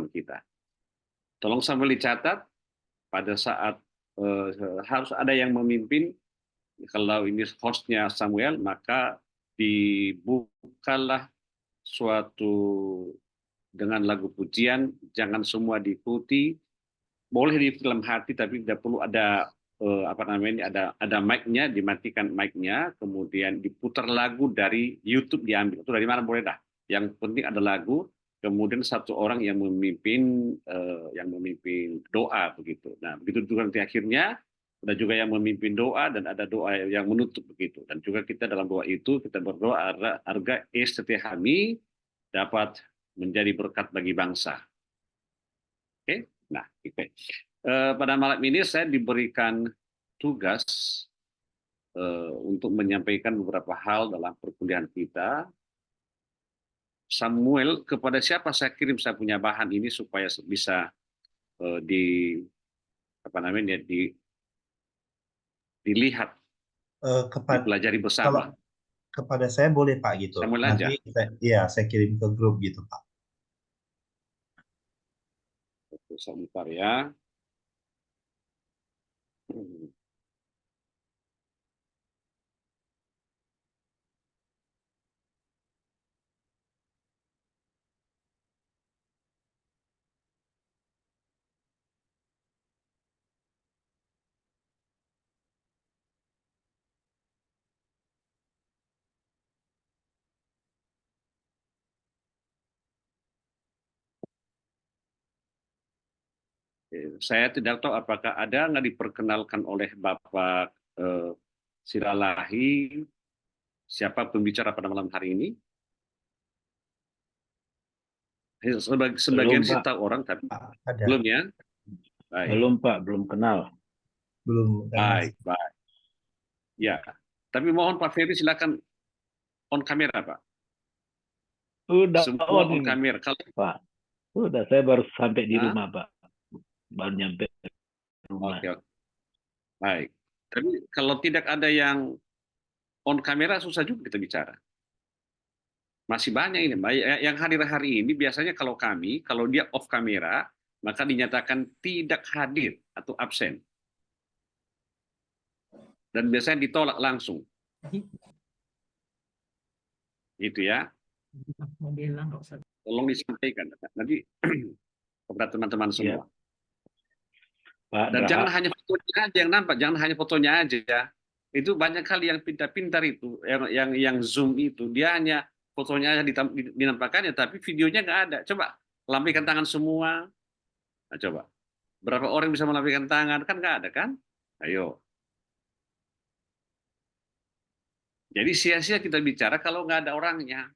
kita. Tolong sambil dicatat pada saat harus ada yang memimpin. Kalau ini hostnya Samuel, maka dibukalah suatu dengan lagu pujian, jangan semua diikuti, boleh di film hati tapi tidak perlu ada apa namanya, ada mic-nya, dimatikan mic-nya, kemudian diputar lagu dari YouTube, diambil itu dari mana boleh dah. Yang penting ada lagu, kemudian satu orang yang memimpin doa begitu. Nah begitu juga nanti akhirnya ada juga yang memimpin doa dan ada doa yang menutup begitu. Dan juga kita dalam doa itu kita berdoa agar STTHMI dapat menjadi berkat bagi bangsa. Oke, nah, oke. Pada malam ini saya diberikan tugas untuk menyampaikan beberapa hal dalam perkuliahan kita. Samuel, kepada siapa saya kirim saya punya bahan ini supaya bisa di apa namanya dilihat, dipelajari Kalau bersama. kepada saya boleh Pak gitu. Samuel Nanti aja. saya kirim ke grup gitu Pak. Sebentar ya. Saya tidak tahu apakah ada nggak diperkenalkan oleh Bapak Siralahi siapa pembicara pada malam hari ini. Sebagian Belum, sih Pak. tahu orang, tapi Ada. belum ya. Baik, Belum, Pak. Belum kenal. Belum kenal. baik, baik. Ya, tapi mohon Pak Ferry silakan on kamera Pak. Udah Semua on on ini, kamera. Kalau Pak. Udah, saya baru sampai di Hah? rumah, Pak. Baru nyampe rumah. Oke, oke, baik. Tapi kalau tidak ada yang on kamera susah juga kita bicara. Masih banyak ini, Mbak. Yang hadir hari ini biasanya kalau dia off kamera, maka dinyatakan tidak hadir atau absen. Dan biasanya ditolak langsung. Gitu ya. Tolong disampaikan nanti kepada teman-teman Ya, semua. Pak. Dan jangan hanya fotonya aja yang nampak, jangan hanya fotonya aja. Itu banyak kali yang pintar-pintar itu, yang Zoom itu, dia hanya fotonya aja dinampakkannya, tapi videonya nggak ada. Coba lambaikan tangan semua. Nah, coba. Berapa orang bisa melambaikan tangan? Kan nggak ada kan? Ayo. Jadi sia-sia kita bicara kalau nggak ada orangnya.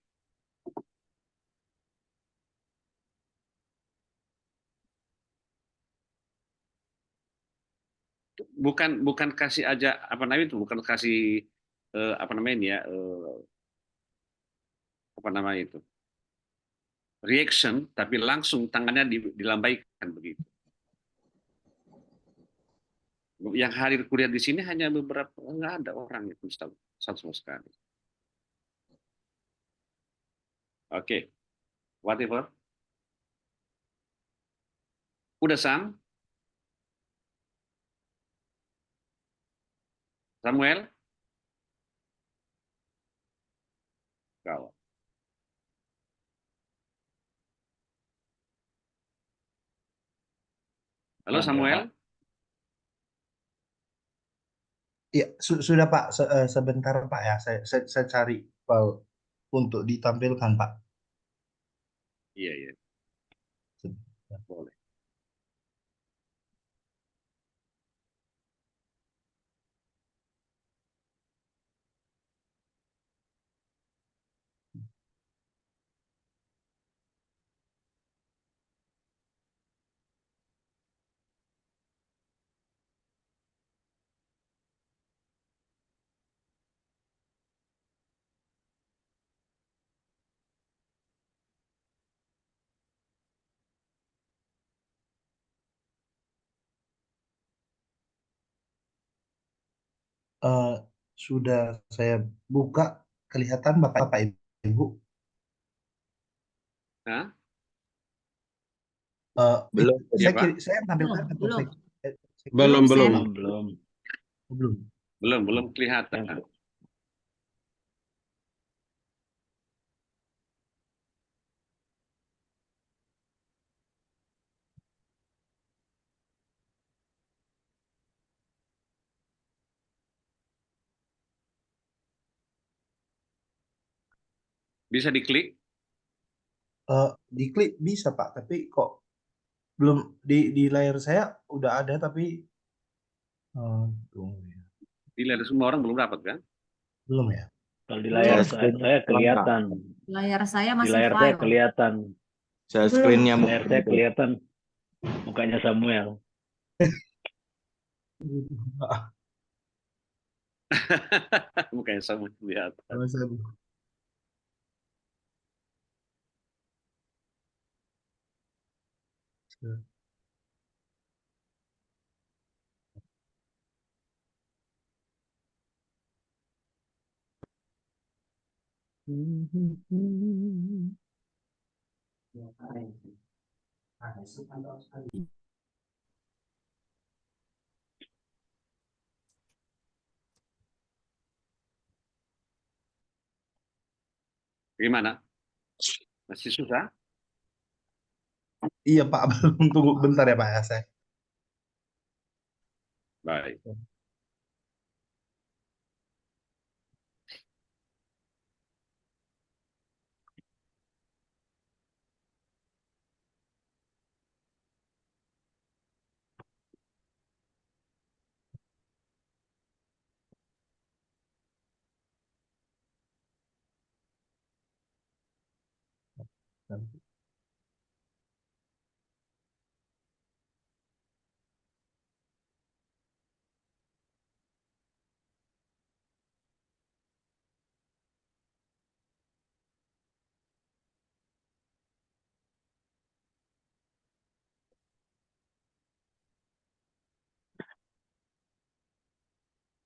Bukan kasih aja apa namanya itu, bukan kasih apa namanya ini ya, apa namanya itu, reaction, tapi langsung tangannya dilambaikan begitu. Yang hadir kuliah di sini hanya beberapa, nggak ada orang itu satu sekali. Oke, whatever. Udah Sam? Samuel? Kau. Halo Pak Braha. Samuel? Iya, sudah Pak. Sebentar Pak ya. Saya cari file untuk ditampilkan Pak. Iya, iya, Sebentar. boleh. Eh, sudah saya buka, kelihatan Bapak Ibu. Hah? Belum. Iya, Pak. Saya tampilkan atau Belum. Belum, belum. Sam. Belum. belum? Belum kelihatan. Bisa diklik. Diklik bisa Pak, tapi kok belum di layar saya udah ada tapi tunggu ya. Dilihat semua orang belum dapat kan? Belum ya? Kalau di layar Belum. saya kelihatan. Layar saya Di masih layar saya file. kelihatan. Share screen-nya Di layar saya kelihatan. Mukanya Samuel. Mukanya sama lihat. Gimana? Masih susah? Iya Pak, belum, tunggu bentar ya Pak ya saya. Baik.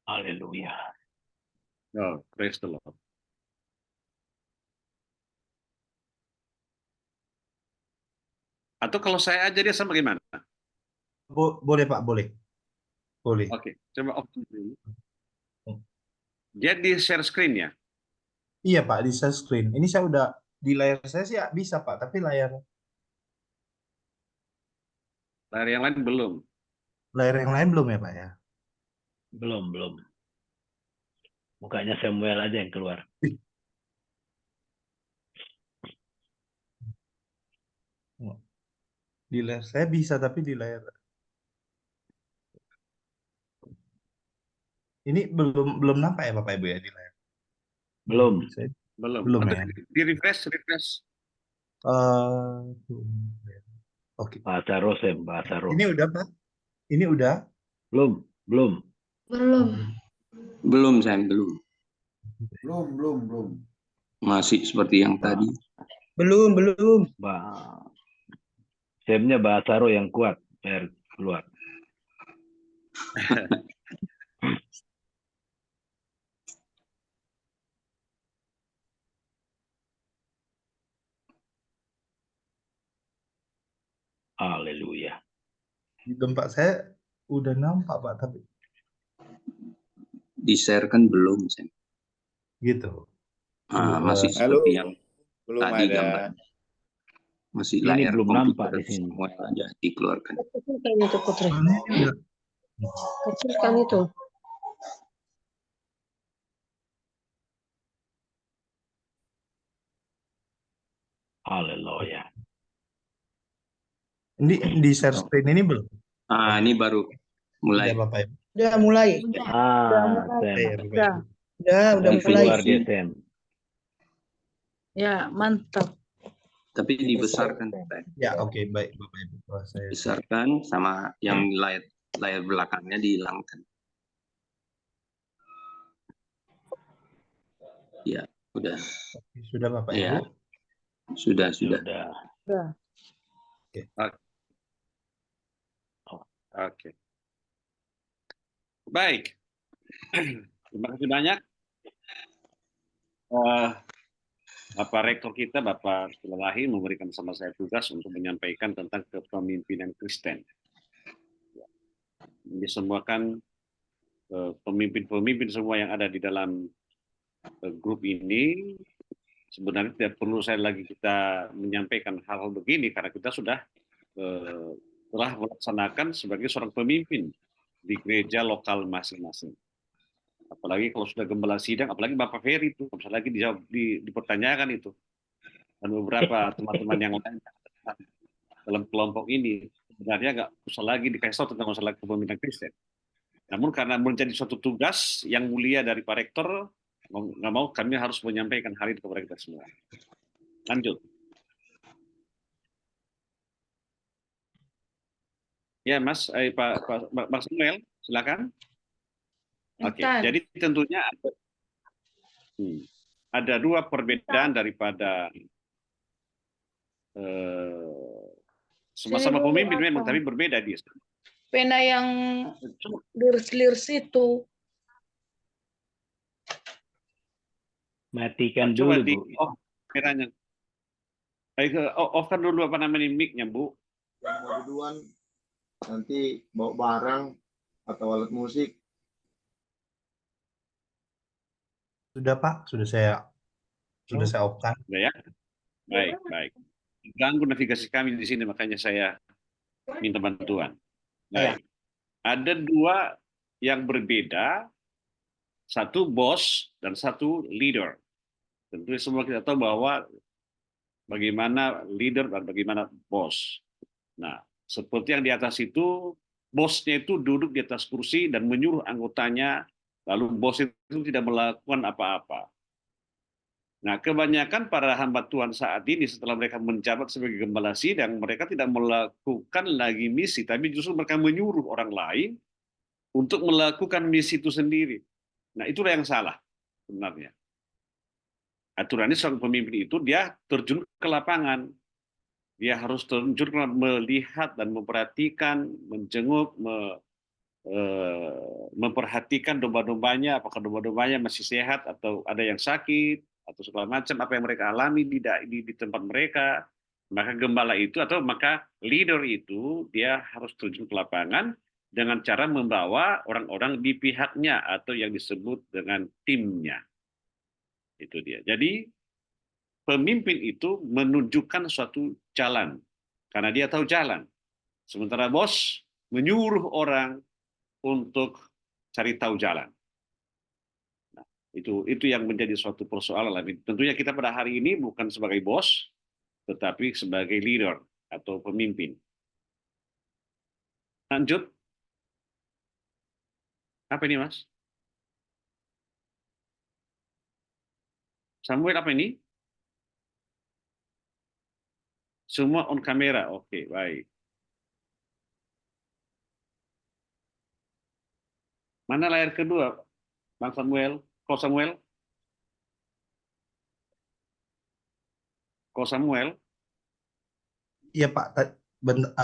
Haleluya. Oh, praise the Lord. Atau kalau saya aja dia sama gimana? Boleh Pak, boleh. Boleh. Oke, coba open dulu. Dia di share screen ya? Iya Pak, di share screen. Ini saya udah di layar saya sih bisa Pak, tapi layar Layar yang lain belum. yang lain belum ya Pak ya? Belum. Mukanya Samuel aja yang keluar. Di layar saya bisa, tapi di layar ini belum nampak ya Bapak Ibu ya di layar. Belum. Belum. Belum Atau ya. di refresh. Oke. Bahasa Rosem, bahasa Roh. Ini udah Pak? Ini udah? Belum. belum, Sam, belum. Belum. Masih seperti yang tadi. Belum. Semnya bahasa Roh yang kuat. Biar keluar. Haleluya. Di tempat saya udah nampak Pak, tapi Di-share kan belum, Sam. gitu. Masih seperti yang Belum tadi ada. gambar. Masih Ini layar belum nampak komputer di sini. semua aja dikeluarkan. Kecilkan itu Putri. Soalnya ini udah Kecilkan itu. Haleluya. di share screen ini belum? Ini baru mulai. Udah Bapak Ibu. Udah mulai. Sem. Udah mulai. Keluar dia, Sem. Ya, mantap. Tapi dibesarkan. Ya, oke, baik Bapak Ibu. Saya Besarkan sama yang layar belakangnya dihilangkan. Ya, udah. sudah Bapak Ya. Ibu. Sudah. Oke. Baik. Terima kasih banyak. Bapak Rektor kita, Bapak Sulahi, memberikan sama saya tugas untuk menyampaikan tentang kepemimpinan Kristen. Ini semua kan pemimpin-pemimpin semua yang ada di dalam grup ini, sebenarnya tidak perlu saya lagi kita menyampaikan hal-hal begini, karena kita sudah telah melaksanakan sebagai seorang pemimpin di gereja lokal masing-masing. Apalagi kalau sudah gembala sidang, apalagi Bapak Ferry itu, bisa lagi dijawab, dipertanyakan itu. Dan beberapa teman-teman yang lain dalam kelompok ini, sebenarnya nggak usah lagi dikasih tahu tentang masalah kepemimpinan Kristen. Namun karena menjadi suatu tugas yang mulia dari Pak Rektor, nggak mau kami harus menyampaikan hal itu kepada kita semua. Lanjut. Ya, Mas, Pak Samuel, silakan. Oke, jadi tentunya ada dua perbedaan daripada sama-sama pemimpin memang, tapi berbeda dia. Pena yang lirs-lirs itu. Matikan Coba dulu, di Bu. off kameranya. Off-kan dulu apa namanya mic-nya, Bu. Yang mau duluan nanti bawa barang atau alat musik. Sudah Pak, sudah saya off-kan. Sudah ya? Baik. Ganggu navigasi kami di sini, makanya saya minta bantuan. Baik. Ada dua yang berbeda, satu bos dan satu leader. Tentu semua kita tahu bahwa bagaimana leader dan bagaimana bos. Nah, seperti yang di atas itu, bosnya itu duduk di atas kursi dan menyuruh anggotanya, lalu bos itu tidak melakukan apa-apa. Nah, kebanyakan para hamba Tuhan saat ini setelah mereka menjabat sebagai gembala sidang, mereka tidak melakukan lagi misi, tapi justru mereka menyuruh orang lain untuk melakukan misi itu sendiri. Nah, itulah yang salah sebenarnya. Aturannya seorang pemimpin itu dia terjun ke lapangan. Dia harus terjun melihat dan memperhatikan, menjenguk, memperhatikan domba-dombanya, apakah domba-dombanya masih sehat atau ada yang sakit, atau segala macam apa yang mereka alami di tempat mereka. Maka gembala itu atau maka leader itu dia harus terjun ke lapangan dengan cara membawa orang-orang di pihaknya atau yang disebut dengan timnya. Itu dia. Jadi pemimpin itu menunjukkan suatu jalan karena dia tahu jalan. Sementara bos menyuruh orang untuk cari tahu jalan. Nah, itu yang menjadi suatu persoalan. Tentunya kita pada hari ini bukan sebagai bos, tetapi sebagai leader atau pemimpin. Lanjut. Apa ini, Mas? Samuel, apa ini? Semua on kamera. Oke, baik. Mana layar kedua, Bang Samuel? Ko Samuel? Ko Samuel? Iya Pak,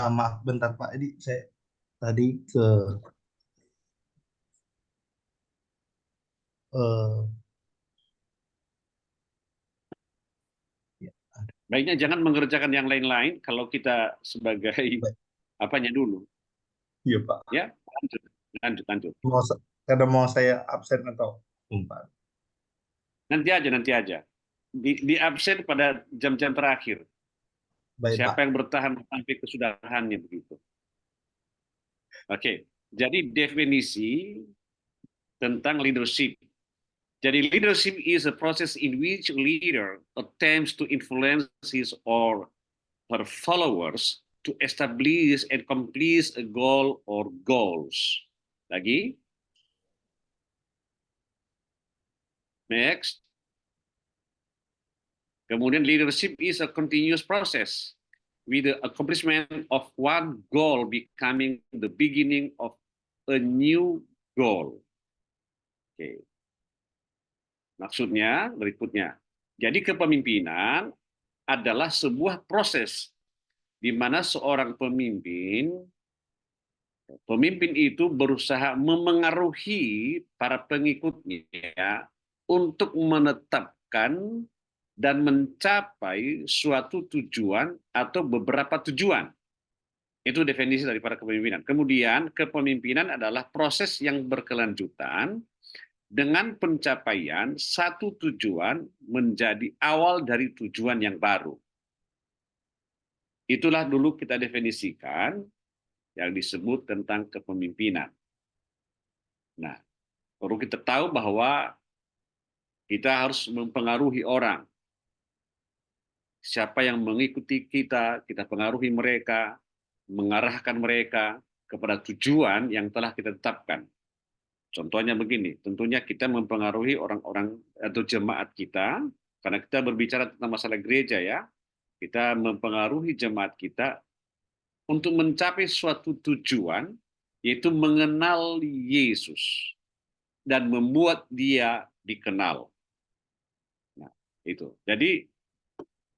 maaf bentar Pak. Ini saya tadi ke Baiknya jangan mengerjakan yang lain-lain kalau kita sebagai apanya dulu. Iya Pak. Ya, lanjut. Karena mau saya absen atau Pak? Nanti aja. Di absen pada jam-jam terakhir. Baik, Siapa Pak. yang bertahan sampai kesudahannya begitu. Oke, jadi definisi tentang leadership. Jadi leadership is a process in which a leader attempts to influence his or her followers to establish and complete a goal or goals. Lagi. Next. Kemudian leadership is a continuous process with the accomplishment of one goal becoming the beginning of a new goal. Oke. Maksudnya berikutnya. Jadi kepemimpinan adalah sebuah proses di mana seorang pemimpin itu berusaha memengaruhi para pengikutnya untuk menetapkan dan mencapai suatu tujuan atau beberapa tujuan. Itu definisi daripada kepemimpinan. Kemudian kepemimpinan adalah proses yang berkelanjutan dengan pencapaian satu tujuan menjadi awal dari tujuan yang baru. Itulah dulu kita definisikan yang disebut tentang kepemimpinan. Nah, perlu kita tahu bahwa kita harus mempengaruhi orang. Siapa yang mengikuti kita, kita pengaruhi mereka, mengarahkan mereka kepada tujuan yang telah kita tetapkan. Contohnya begini, tentunya kita mempengaruhi orang-orang atau jemaat kita, karena kita berbicara tentang masalah gereja ya, kita mempengaruhi jemaat kita untuk mencapai suatu tujuan, yaitu mengenal Yesus dan membuat dia dikenal. Nah, itu. Jadi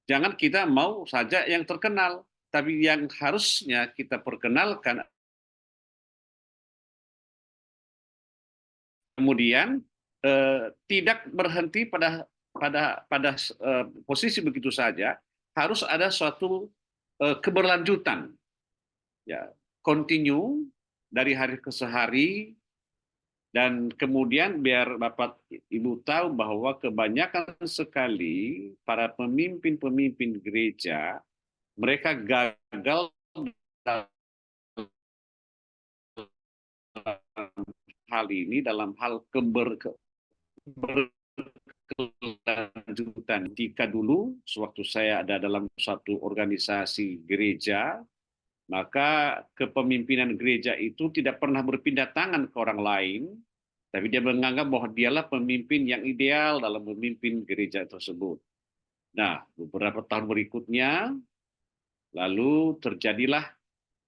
jangan kita mau saja yang terkenal, tapi yang harusnya kita perkenalkan. Kemudian tidak berhenti pada posisi begitu saja, harus ada suatu keberlanjutan, ya, continue dari hari ke hari, dan kemudian biar Bapak Ibu tahu bahwa kebanyakan sekali para pemimpin-pemimpin gereja mereka gagal dalam hal ini, dalam hal berkelanjutan. Jika dulu sewaktu saya ada dalam satu organisasi gereja, maka kepemimpinan gereja itu tidak pernah berpindah tangan ke orang lain, tapi dia menganggap bahwa dialah pemimpin yang ideal dalam memimpin gereja tersebut. Nah, beberapa tahun berikutnya, lalu terjadilah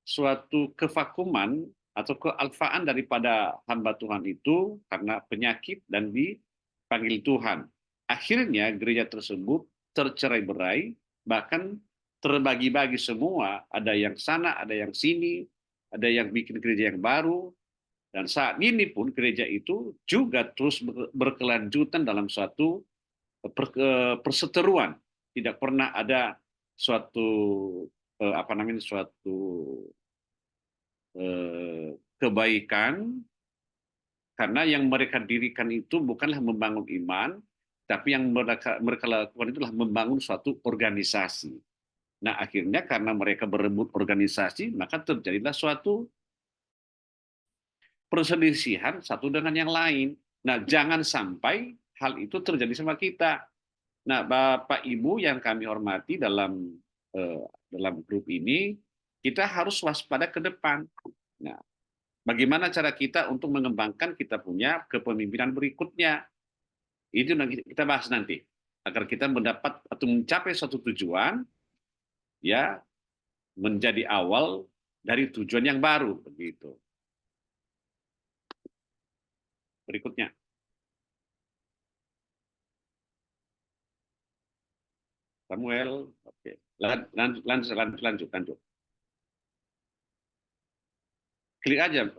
suatu kevakuman atau kealfaan daripada hamba Tuhan itu karena penyakit dan dipanggil Tuhan. Akhirnya gereja tersebut tercerai-berai, bahkan terbagi-bagi semua, ada yang sana, ada yang sini, ada yang bikin gereja yang baru, dan saat ini pun gereja itu juga terus berkelanjutan dalam suatu perseteruan. Tidak pernah ada suatu kebaikan, karena yang mereka dirikan itu bukanlah membangun iman, tapi yang mereka lakukan itulah membangun suatu organisasi. Nah, akhirnya karena mereka berebut organisasi, maka terjadilah suatu perselisihan satu dengan yang lain. Nah, jangan sampai hal itu terjadi sama kita. Nah, Bapak Ibu yang kami hormati dalam grup ini, kita harus waspada ke depan. Nah, bagaimana cara kita untuk mengembangkan kita punya kepemimpinan berikutnya? Itu kita bahas nanti, agar kita mendapat atau mencapai suatu tujuan, ya, menjadi awal dari tujuan yang baru, begitu. Berikutnya. Samuel, oke. Lanjut. Klik aja.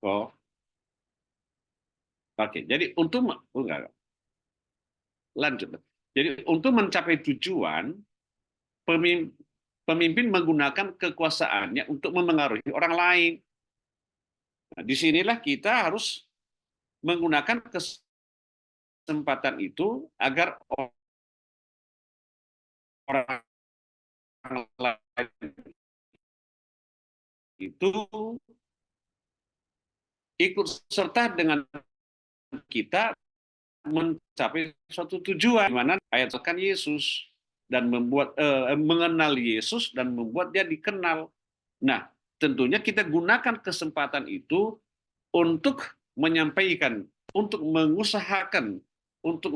Oh. Oke, jadi lanjut. Jadi untuk mencapai tujuan, pemimpin menggunakan kekuasaannya untuk memengaruhi orang lain. Nah, disinilah kita harus menggunakan kesempatan itu agar orang lain itu ikut serta dengan kita mencapai suatu tujuan, di mana ayatkan Yesus dan mengenal Yesus dan membuat dia dikenal. Nah, tentunya kita gunakan kesempatan itu untuk menyampaikan, untuk mengusahakan, untuk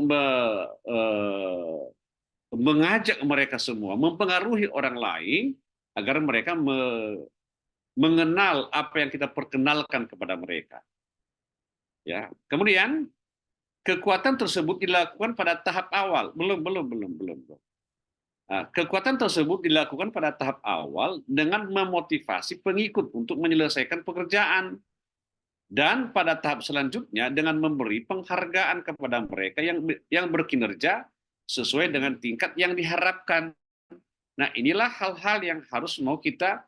mengajak mereka semua, mempengaruhi orang lain agar mereka mengenal apa yang kita perkenalkan kepada mereka. Ya, kemudian kekuatan tersebut dilakukan pada tahap awal. Belum. Nah, kekuatan tersebut dilakukan pada tahap awal dengan memotivasi pengikut untuk menyelesaikan pekerjaan. Dan pada tahap selanjutnya dengan memberi penghargaan kepada mereka yang berkinerja sesuai dengan tingkat yang diharapkan. Nah, inilah hal-hal yang harus mau kita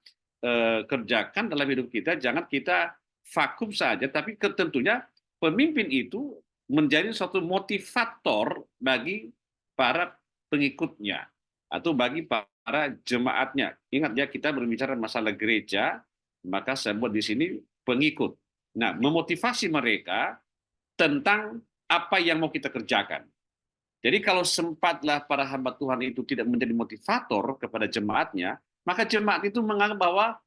kerjakan dalam hidup kita. Jangan kita vakum saja, tapi tentunya pemimpin itu menjadi suatu motivator bagi para pengikutnya atau bagi para jemaatnya. Ingat ya, kita berbicara masalah gereja, maka saya buat di sini pengikut. Nah, memotivasi mereka tentang apa yang mau kita kerjakan. Jadi kalau sempatlah para hamba Tuhan itu tidak menjadi motivator kepada jemaatnya, maka jemaat itu menganggap bahwa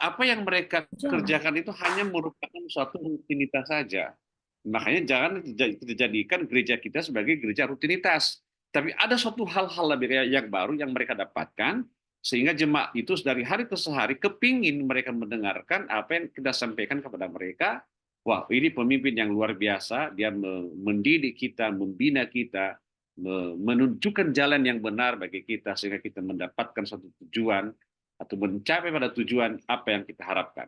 apa yang mereka kerjakan itu hanya merupakan suatu rutinitas saja. Makanya jangan dijadikan gereja kita sebagai gereja rutinitas. Tapi ada suatu hal-hal yang baru yang mereka dapatkan, sehingga jemaat itu dari hari ke hari kepingin mereka mendengarkan apa yang kita sampaikan kepada mereka. Wah, ini pemimpin yang luar biasa, dia mendidik kita, membina kita, menunjukkan jalan yang benar bagi kita, sehingga kita mendapatkan suatu tujuan, atau mencapai pada tujuan apa yang kita harapkan.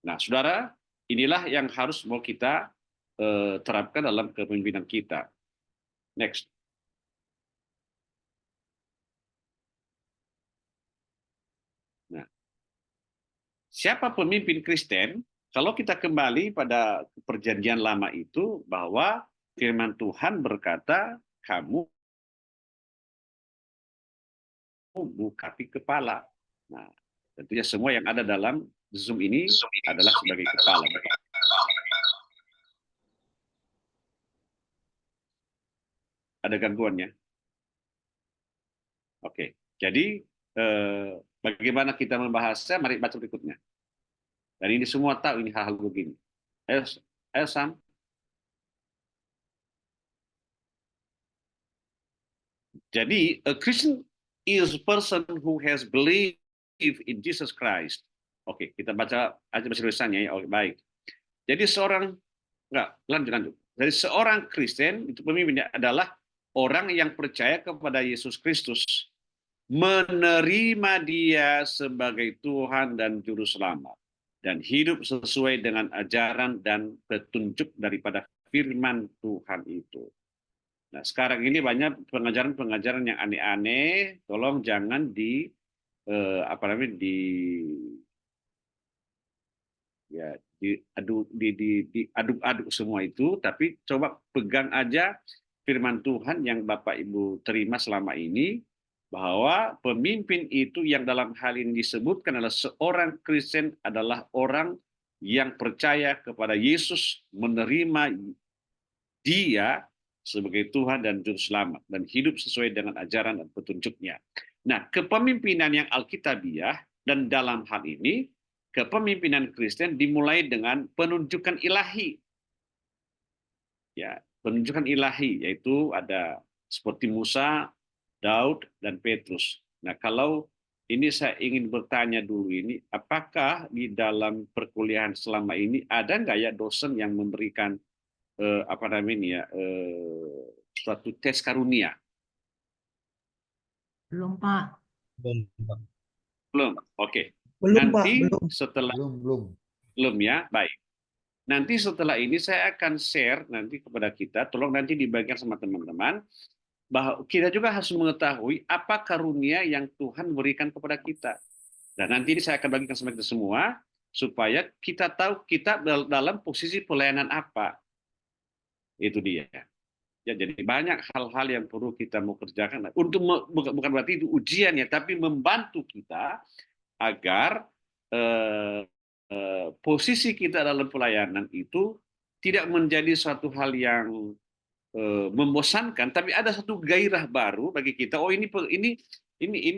Nah, saudara, inilah yang harus mau kita terapkan dalam kepemimpinan kita. Next. Nah, siapa pemimpin Kristen? Kalau kita kembali pada perjanjian lama itu, bahwa firman Tuhan berkata, kamu bukapi kepala. Nah, tentunya semua yang ada dalam Zoom ini adalah sebagai kepala. Ada gangguannya? Oke, jadi bagaimana kita membahasnya? Mari baca berikutnya. Dan ini semua tahu ini hal-hal begini. Ayo Sam. Jadi, a Christian is a person who has believed in Jesus Christ. Oke, kita baca aja bahasa Indonesia-nya ya. Oke, baik. Jadi lanjut. Jadi seorang Kristen itu pemimpinnya adalah orang yang percaya kepada Yesus Kristus, menerima Dia sebagai Tuhan dan Juru Selamat, dan hidup sesuai dengan ajaran dan petunjuk daripada firman Tuhan itu. Nah, sekarang ini banyak pengajaran-pengajaran yang aneh-aneh, tolong jangan diaduk-aduk semua itu, tapi coba pegang aja firman Tuhan yang Bapak Ibu terima selama ini, bahwa pemimpin itu yang dalam hal ini disebutkan adalah seorang Kristen adalah orang yang percaya kepada Yesus, menerima Dia sebagai Tuhan dan Juru Selamat, dan hidup sesuai dengan ajaran dan petunjuknya. Nah, kepemimpinan yang alkitabiah, dan dalam hal ini, kepemimpinan Kristen dimulai dengan penunjukan ilahi. Ya, penunjukan ilahi, yaitu ada seperti Musa, Daud, dan Petrus. Nah, kalau ini saya ingin bertanya dulu ini, apakah di dalam perkuliahan selama ini ada nggak ya dosen yang memberikan suatu tes karunia? Belum, Pak. Belum. Oke. Belum, Pak, Nanti belum. setelah Belum. ya, baik. Nanti setelah ini saya akan share nanti kepada kita, tolong nanti dibagikan sama teman-teman, bahwa kita juga harus mengetahui apa karunia yang Tuhan berikan kepada kita. Dan nanti ini saya akan bagikan sama kita semua, supaya kita tahu kita dalam posisi pelayanan apa. Itu dia. Ya, jadi banyak hal-hal yang perlu kita mau kerjakan. Bukan berarti itu ujian ya, tapi membantu kita agar posisi kita dalam pelayanan itu tidak menjadi suatu hal yang membosankan, tapi ada satu gairah baru bagi kita. Oh, ini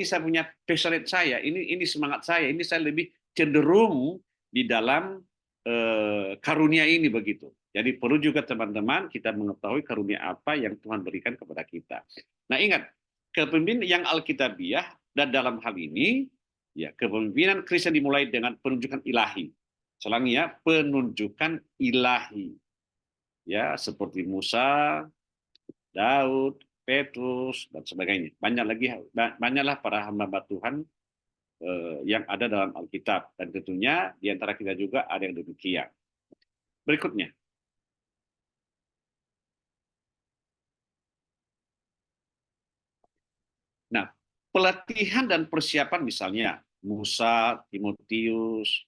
saya punya passionate saya, ini semangat saya, ini saya lebih cenderung di dalam karunia ini begitu. Jadi perlu juga teman-teman kita mengetahui karunia apa yang Tuhan berikan kepada kita. Nah, ingat, kepemimpinan yang alkitabiah, dan dalam hal ini ya kepemimpinan Kristen dimulai dengan penunjukan ilahi. Selangi ya, penunjukan ilahi. Ya, seperti Musa, Daud, Petrus, dan sebagainya. Banyaklah para hamba Tuhan yang ada dalam Alkitab, dan tentunya di antara kita juga ada yang demikian. Berikutnya. pelatihan dan persiapan misalnya Musa, Timotius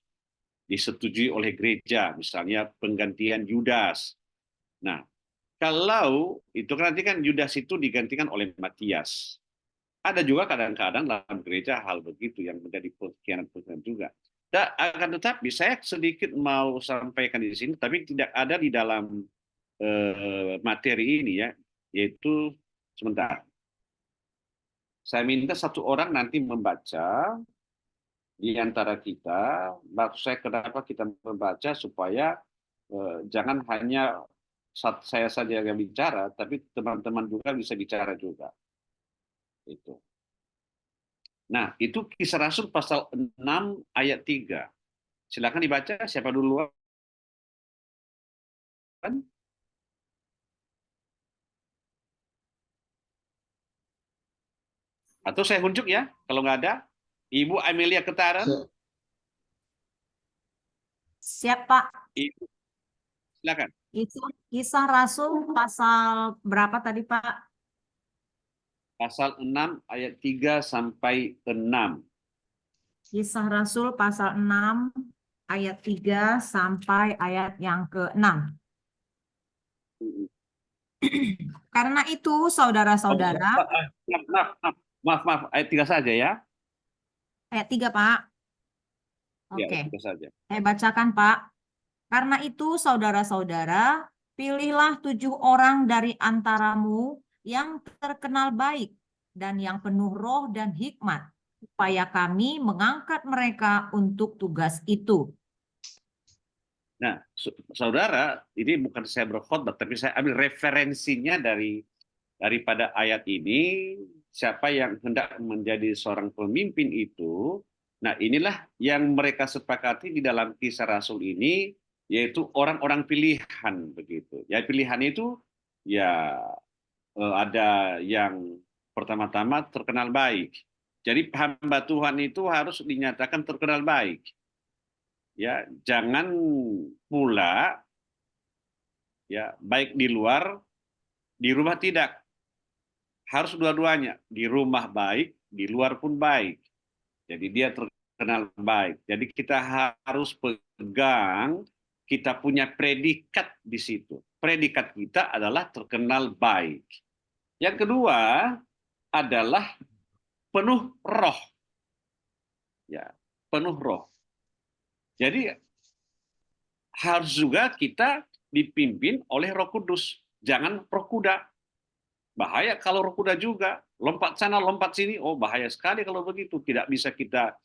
disetujui oleh gereja, misalnya penggantian Yudas. Nah, kalau itu kan nanti kan Yudas itu digantikan oleh Matias. Ada juga kadang-kadang dalam gereja hal begitu yang menjadi pengkhianat-pengkhianat juga. Akan tetapi saya sedikit mau sampaikan di sini, tapi tidak ada di dalam materi ini ya, yaitu sebentar. Saya minta satu orang nanti membaca di antara kita. Maksud saya kenapa kita membaca supaya jangan hanya saya saja yang bicara, tapi teman-teman juga bisa bicara juga. Itu. Nah, itu Kisah Rasul pasal 6 ayat 3. Silakan dibaca, siapa duluan? Atau saya unjuk ya, kalau nggak ada. Ibu Amelia Ketaran. Siap, Pak. Ibu, silakan. Kisah Rasul pasal berapa tadi, Pak? Pasal 6 ayat 3 sampai 6. Kisah Rasul pasal 6 ayat 3 sampai ayat yang ke-6. Karena itu, saudara-saudara, Maaf, ayat 3 saja ya. ayat 3, Pak. Ya, Oke, ayat 3 saja. saya bacakan, Pak. Karena itu, saudara-saudara, pilihlah 7 orang dari antaramu yang terkenal baik dan yang penuh roh dan hikmat, supaya kami mengangkat mereka untuk tugas itu. Nah, saudara, ini bukan saya berkhotbah, tapi saya ambil referensinya daripada ayat ini. Siapa yang hendak menjadi seorang pemimpin itu, nah inilah yang mereka sepakati di dalam Kisah Rasul ini, yaitu orang-orang pilihan begitu. Ya pilihan itu ya ada yang pertama-tama terkenal baik. Jadi hamba Tuhan itu harus dinyatakan terkenal baik. Ya, jangan pula ya baik di luar, di rumah tidak. Harus dua-duanya, di rumah baik, di luar pun baik. Jadi dia terkenal baik. Jadi kita harus pegang, kita punya predikat di situ. Predikat kita adalah terkenal baik. Yang kedua adalah penuh roh. Ya, penuh roh. Jadi harus juga kita dipimpin oleh Roh Kudus. Jangan roh kuda. Bahaya kalau roh kuda juga. Lompat sana, lompat sini. Oh, bahaya sekali kalau begitu. Tidak bisa kita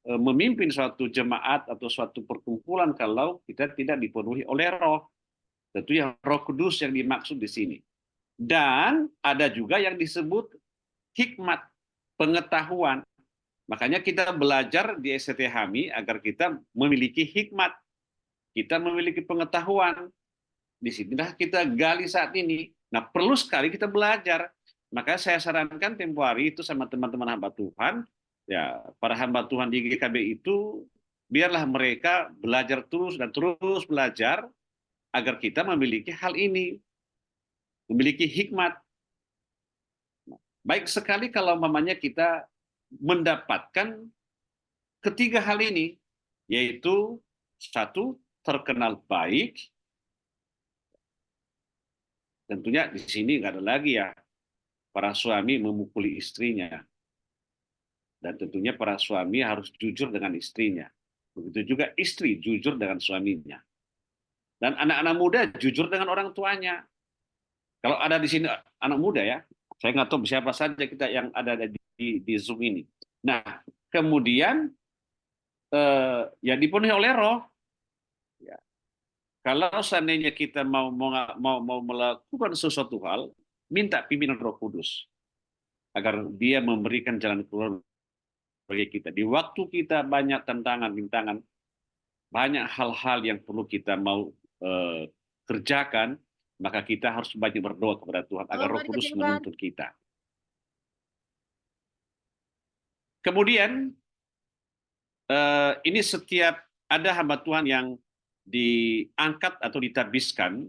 memimpin suatu jemaat atau suatu perkumpulan kalau kita tidak dipenuhi oleh roh. Tentu yang Roh Kudus yang dimaksud di sini. Dan ada juga yang disebut hikmat, pengetahuan. Makanya kita belajar di SCT HAMI agar kita memiliki hikmat. Kita memiliki pengetahuan. Di sinilah kita gali saat ini. Nah, perlu sekali kita belajar. Makanya saya sarankan tempo hari itu sama teman-teman hamba Tuhan, ya para hamba Tuhan di GKB itu, biarlah mereka belajar terus dan terus belajar agar kita memiliki hal ini, memiliki hikmat. Baik sekali kalau mamanya kita mendapatkan ketiga hal ini, yaitu satu, terkenal baik. Tentunya di sini nggak ada lagi ya para suami memukuli istrinya. Dan tentunya para suami harus jujur dengan istrinya. Begitu juga istri jujur dengan suaminya. Dan anak-anak muda jujur dengan orang tuanya. Kalau ada di sini anak muda ya, saya nggak tahu siapa saja kita yang ada di Zoom ini. Nah, kemudian ya dipenuhi oleh roh. Ya. Kalau seandainya kita mau melakukan sesuatu hal, minta pimpinan Roh Kudus agar dia memberikan jalan keluar bagi kita. Di waktu kita banyak tantangan-rintangan, banyak hal-hal yang perlu kita mau kerjakan, maka kita harus banyak berdoa kepada Tuhan agar Roh Kudus menuntun kita. Kemudian ini setiap ada hamba Tuhan yang diangkat atau ditabiskan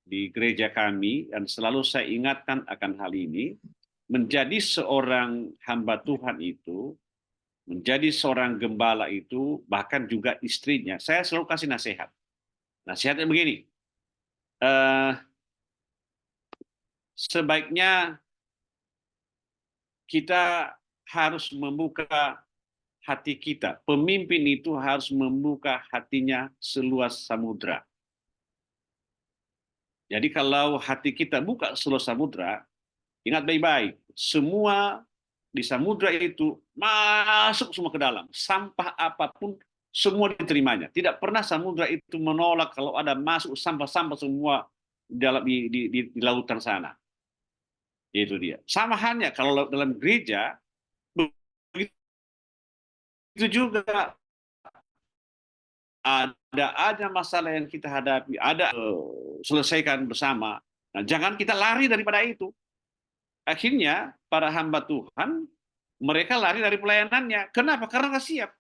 di gereja kami, dan selalu saya ingatkan akan hal ini, menjadi seorang hamba Tuhan itu, menjadi seorang gembala itu, bahkan juga istrinya, saya selalu kasih nasihat. Nasihatnya begini, sebaiknya kita harus membuka hati kita. Pemimpin itu harus membuka hatinya seluas samudra. Jadi kalau hati kita buka seluas samudra, ingat baik-baik, semua di samudra itu masuk semua ke dalam. Sampah apapun semua diterimanya. Tidak pernah samudra itu menolak kalau ada masuk sampah-sampah semua di lautan sana. Itu dia. Sama halnya kalau dalam gereja, itu juga ada masalah yang kita hadapi, ada selesaikan bersama. Nah, jangan kita lari daripada itu. Akhirnya para hamba Tuhan, mereka lari dari pelayanannya. Kenapa? Karena nggak siap.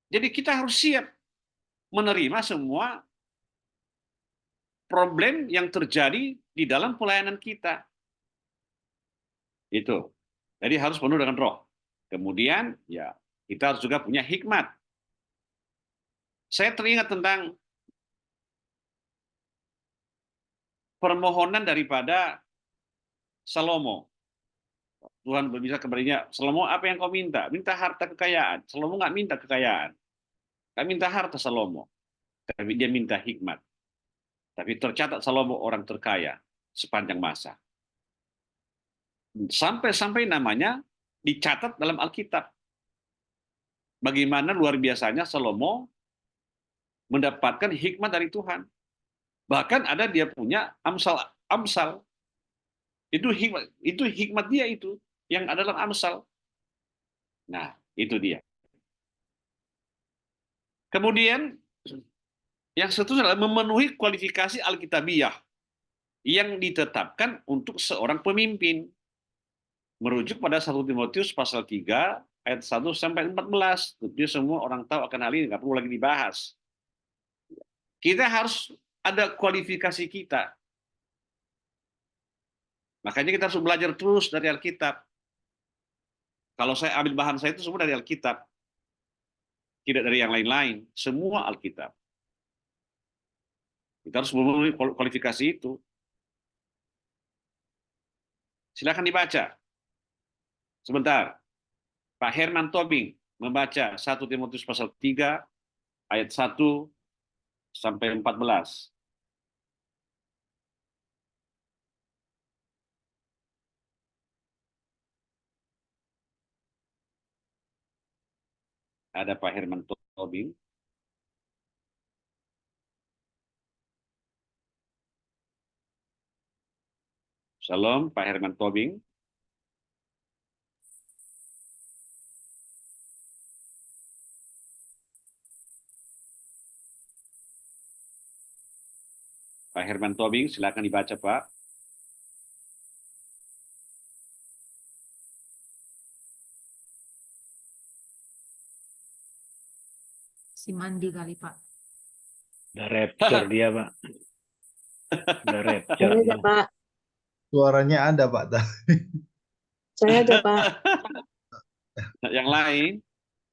Jadi kita harus siap menerima semua problem yang terjadi di dalam pelayanan kita. Itu. Jadi harus penuh dengan roh. Kemudian ya kita harus juga punya hikmat. Saya teringat tentang permohonan daripada Salomo. Tuhan berbicara kepadanya, Salomo, apa yang kau minta? Minta harta kekayaan. Salomo nggak minta kekayaan. Nggak minta harta Salomo. Tapi dia minta hikmat. Tapi tercatat Salomo orang terkaya sepanjang masa. Sampai-sampai namanya dicatat dalam Alkitab. Bagaimana luar biasanya Salomo mendapatkan hikmat dari Tuhan. Bahkan ada dia punya Amsal. Itu hikmat dia itu yang ada dalam Amsal. Nah, itu dia. Kemudian yang seterusnya adalah memenuhi kualifikasi Alkitabiah yang ditetapkan untuk seorang pemimpin. Merujuk pada 1 Timotius pasal 3 ayat 1 sampai 14. Tentunya semua orang tahu akan hal ini, nggak perlu lagi dibahas. Kita harus ada kualifikasi kita. Makanya kita harus belajar terus dari Alkitab. Kalau saya ambil bahan saya itu semua dari Alkitab. Tidak dari yang lain-lain. Semua Alkitab. Kita harus memenuhi kualifikasi itu. Silakan dibaca. Sebentar. Pak Herman Tobing membaca 1 Timotius pasal 3 ayat 1 sampai 14. Ada Pak Herman Tobing. Shalom, Pak Herman Tobing. Pak Herman Tobing, silakan dibaca, Pak. Si mandi kali, Pak. Udah rapture dia, Pak. Udah rapture. Saya aja, dia. Pak. Suaranya ada, Pak. Saya aja, Pak. Yang lain?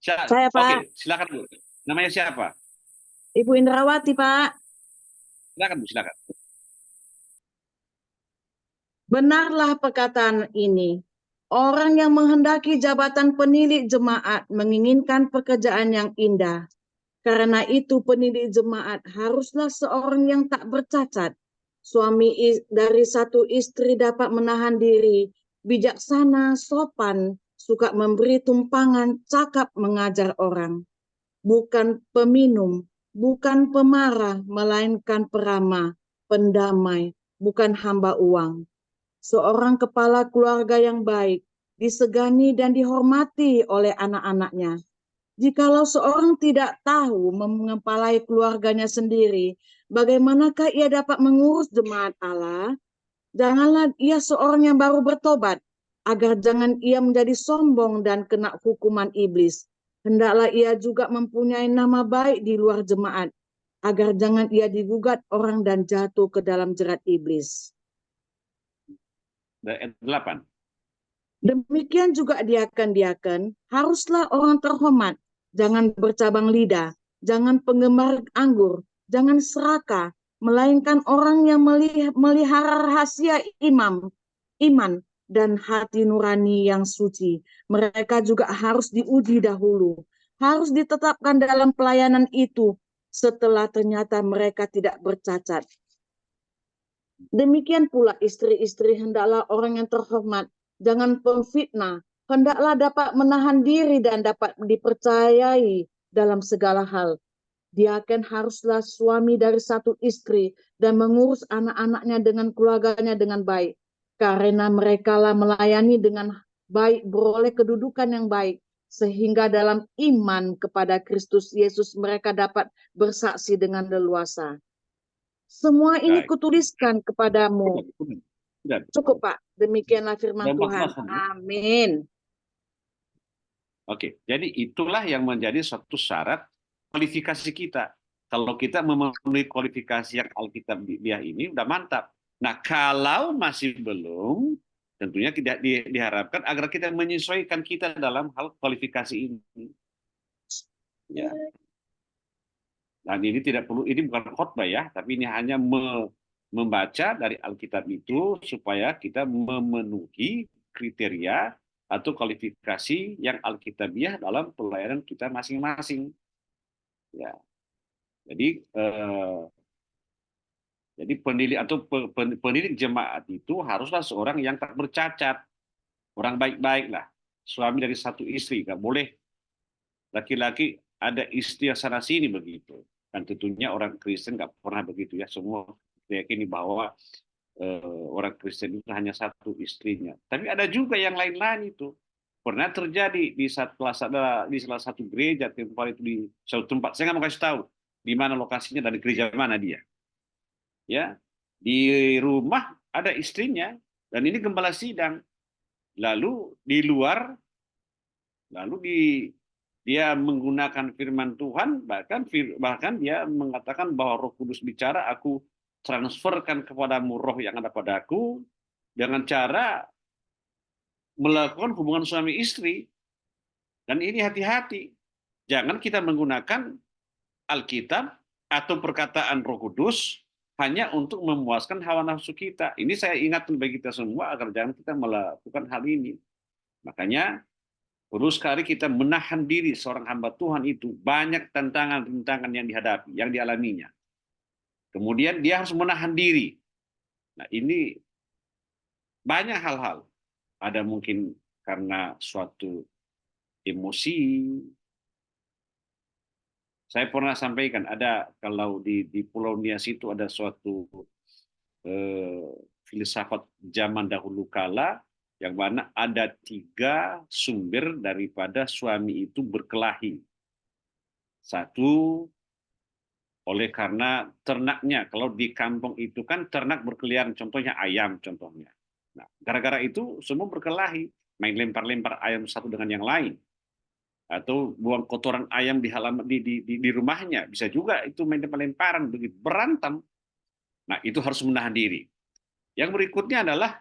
Saya, Pak. Oke, silakan Bu. Namanya siapa? Ibu Indrawati, Pak. Silakan Bu, silakan. Benarlah perkataan ini. Orang yang menghendaki jabatan penilik jemaat menginginkan pekerjaan yang indah. Karena itu penilik jemaat haruslah seorang yang tak bercacat. Suami dari satu istri dapat menahan diri, bijaksana, sopan, suka memberi tumpangan, cakap mengajar orang. Bukan peminum, bukan pemarah, melainkan peramah, pendamai, bukan hamba uang. Seorang kepala keluarga yang baik, disegani dan dihormati oleh anak-anaknya. Jikalau seorang tidak tahu mengepalai keluarganya sendiri, bagaimanakah ia dapat mengurus jemaat Allah? Janganlah ia seorang yang baru bertobat, agar jangan ia menjadi sombong dan kena hukuman iblis. Hendaklah ia juga mempunyai nama baik di luar jemaat, agar jangan ia digugat orang dan jatuh ke dalam jerat iblis. Ayat 8. Demikian juga diaken-diaken, haruslah orang terhormat, jangan bercabang lidah, jangan penggemar anggur, jangan serakah, melainkan orang yang melihara rahasia iman, dan hati nurani yang suci. Mereka juga harus diuji dahulu, harus ditetapkan dalam pelayanan itu, setelah ternyata mereka tidak bercacat. Demikian pula istri-istri hendaklah orang yang terhormat, jangan pemfitnah, hendaklah dapat menahan diri dan dapat dipercayai dalam segala hal. Diaken haruslah suami dari satu istri dan mengurus anak-anaknya dengan keluarganya dengan baik, karena merekalah melayani dengan baik beroleh kedudukan yang baik, sehingga dalam iman kepada Kristus Yesus mereka dapat bersaksi dengan leluasa. Semua ini Baik. kutuliskan kepadamu. Sudah. Cukup, Pak. Demikianlah firman Dan Tuhan. 14 kan, ya? Amin. Oke, jadi itulah yang menjadi suatu syarat kualifikasi kita. Kalau kita memenuhi kualifikasi yang Alkitabiah ini, udah mantap. Nah, kalau masih belum, tentunya tidak diharapkan agar kita menyesuaikan kita dalam hal kualifikasi ini. Ya. Dan ini tidak perlu, ini bukan khotbah ya, tapi ini hanya membaca dari Alkitab itu supaya kita memenuhi kriteria atau kualifikasi yang Alkitabiah dalam pelayanan kita masing-masing. Ya, jadi pendidik atau pendidik jemaat itu haruslah seorang yang tak bercacat, orang baik-baik lah, suami dari satu istri, nggak boleh laki-laki ada istri sana sini begitu. Dan tentunya orang Kristen nggak pernah begitu ya, semua meyakini bahwa orang Kristen itu hanya satu istrinya. Tapi ada juga yang lain-lain itu. Pernah terjadi di salah satu gereja tempat itu di suatu tempat. Saya nggak mau kasih tahu di mana lokasinya dan di gereja mana dia. Ya, di rumah ada istrinya dan ini gembala sidang. Lalu di luar, dia menggunakan firman Tuhan, bahkan dia mengatakan bahwa Roh Kudus bicara, aku transferkan kepadamu roh yang ada padaku dengan cara melakukan hubungan suami istri. Dan ini hati-hati. Jangan kita menggunakan Alkitab atau perkataan Roh Kudus hanya untuk memuaskan hawa nafsu kita. Ini saya ingatkan bagi kita semua agar jangan kita melakukan hal ini. Makanya perlu sekali kita menahan diri. Seorang hamba Tuhan itu banyak tantangan-tantangan yang dihadapi, yang dialaminya. Kemudian dia harus menahan diri. Nah, ini banyak hal-hal. Ada mungkin karena suatu emosi. Saya pernah sampaikan, ada kalau di Pulau Nias itu ada suatu filsafat zaman dahulu kala, yang mana ada 3 sumber daripada suami itu berkelahi. Satu, oleh karena ternaknya. Kalau di kampung itu kan ternak berkeliaran, contohnya ayam contohnya. Nah, gara-gara itu semua berkelahi, main lempar-lempar ayam satu dengan yang lain. Atau buang kotoran ayam di halaman di rumahnya, bisa juga itu main lempar-lemparan, begitu berantem. Nah, itu harus menahan diri. Yang berikutnya adalah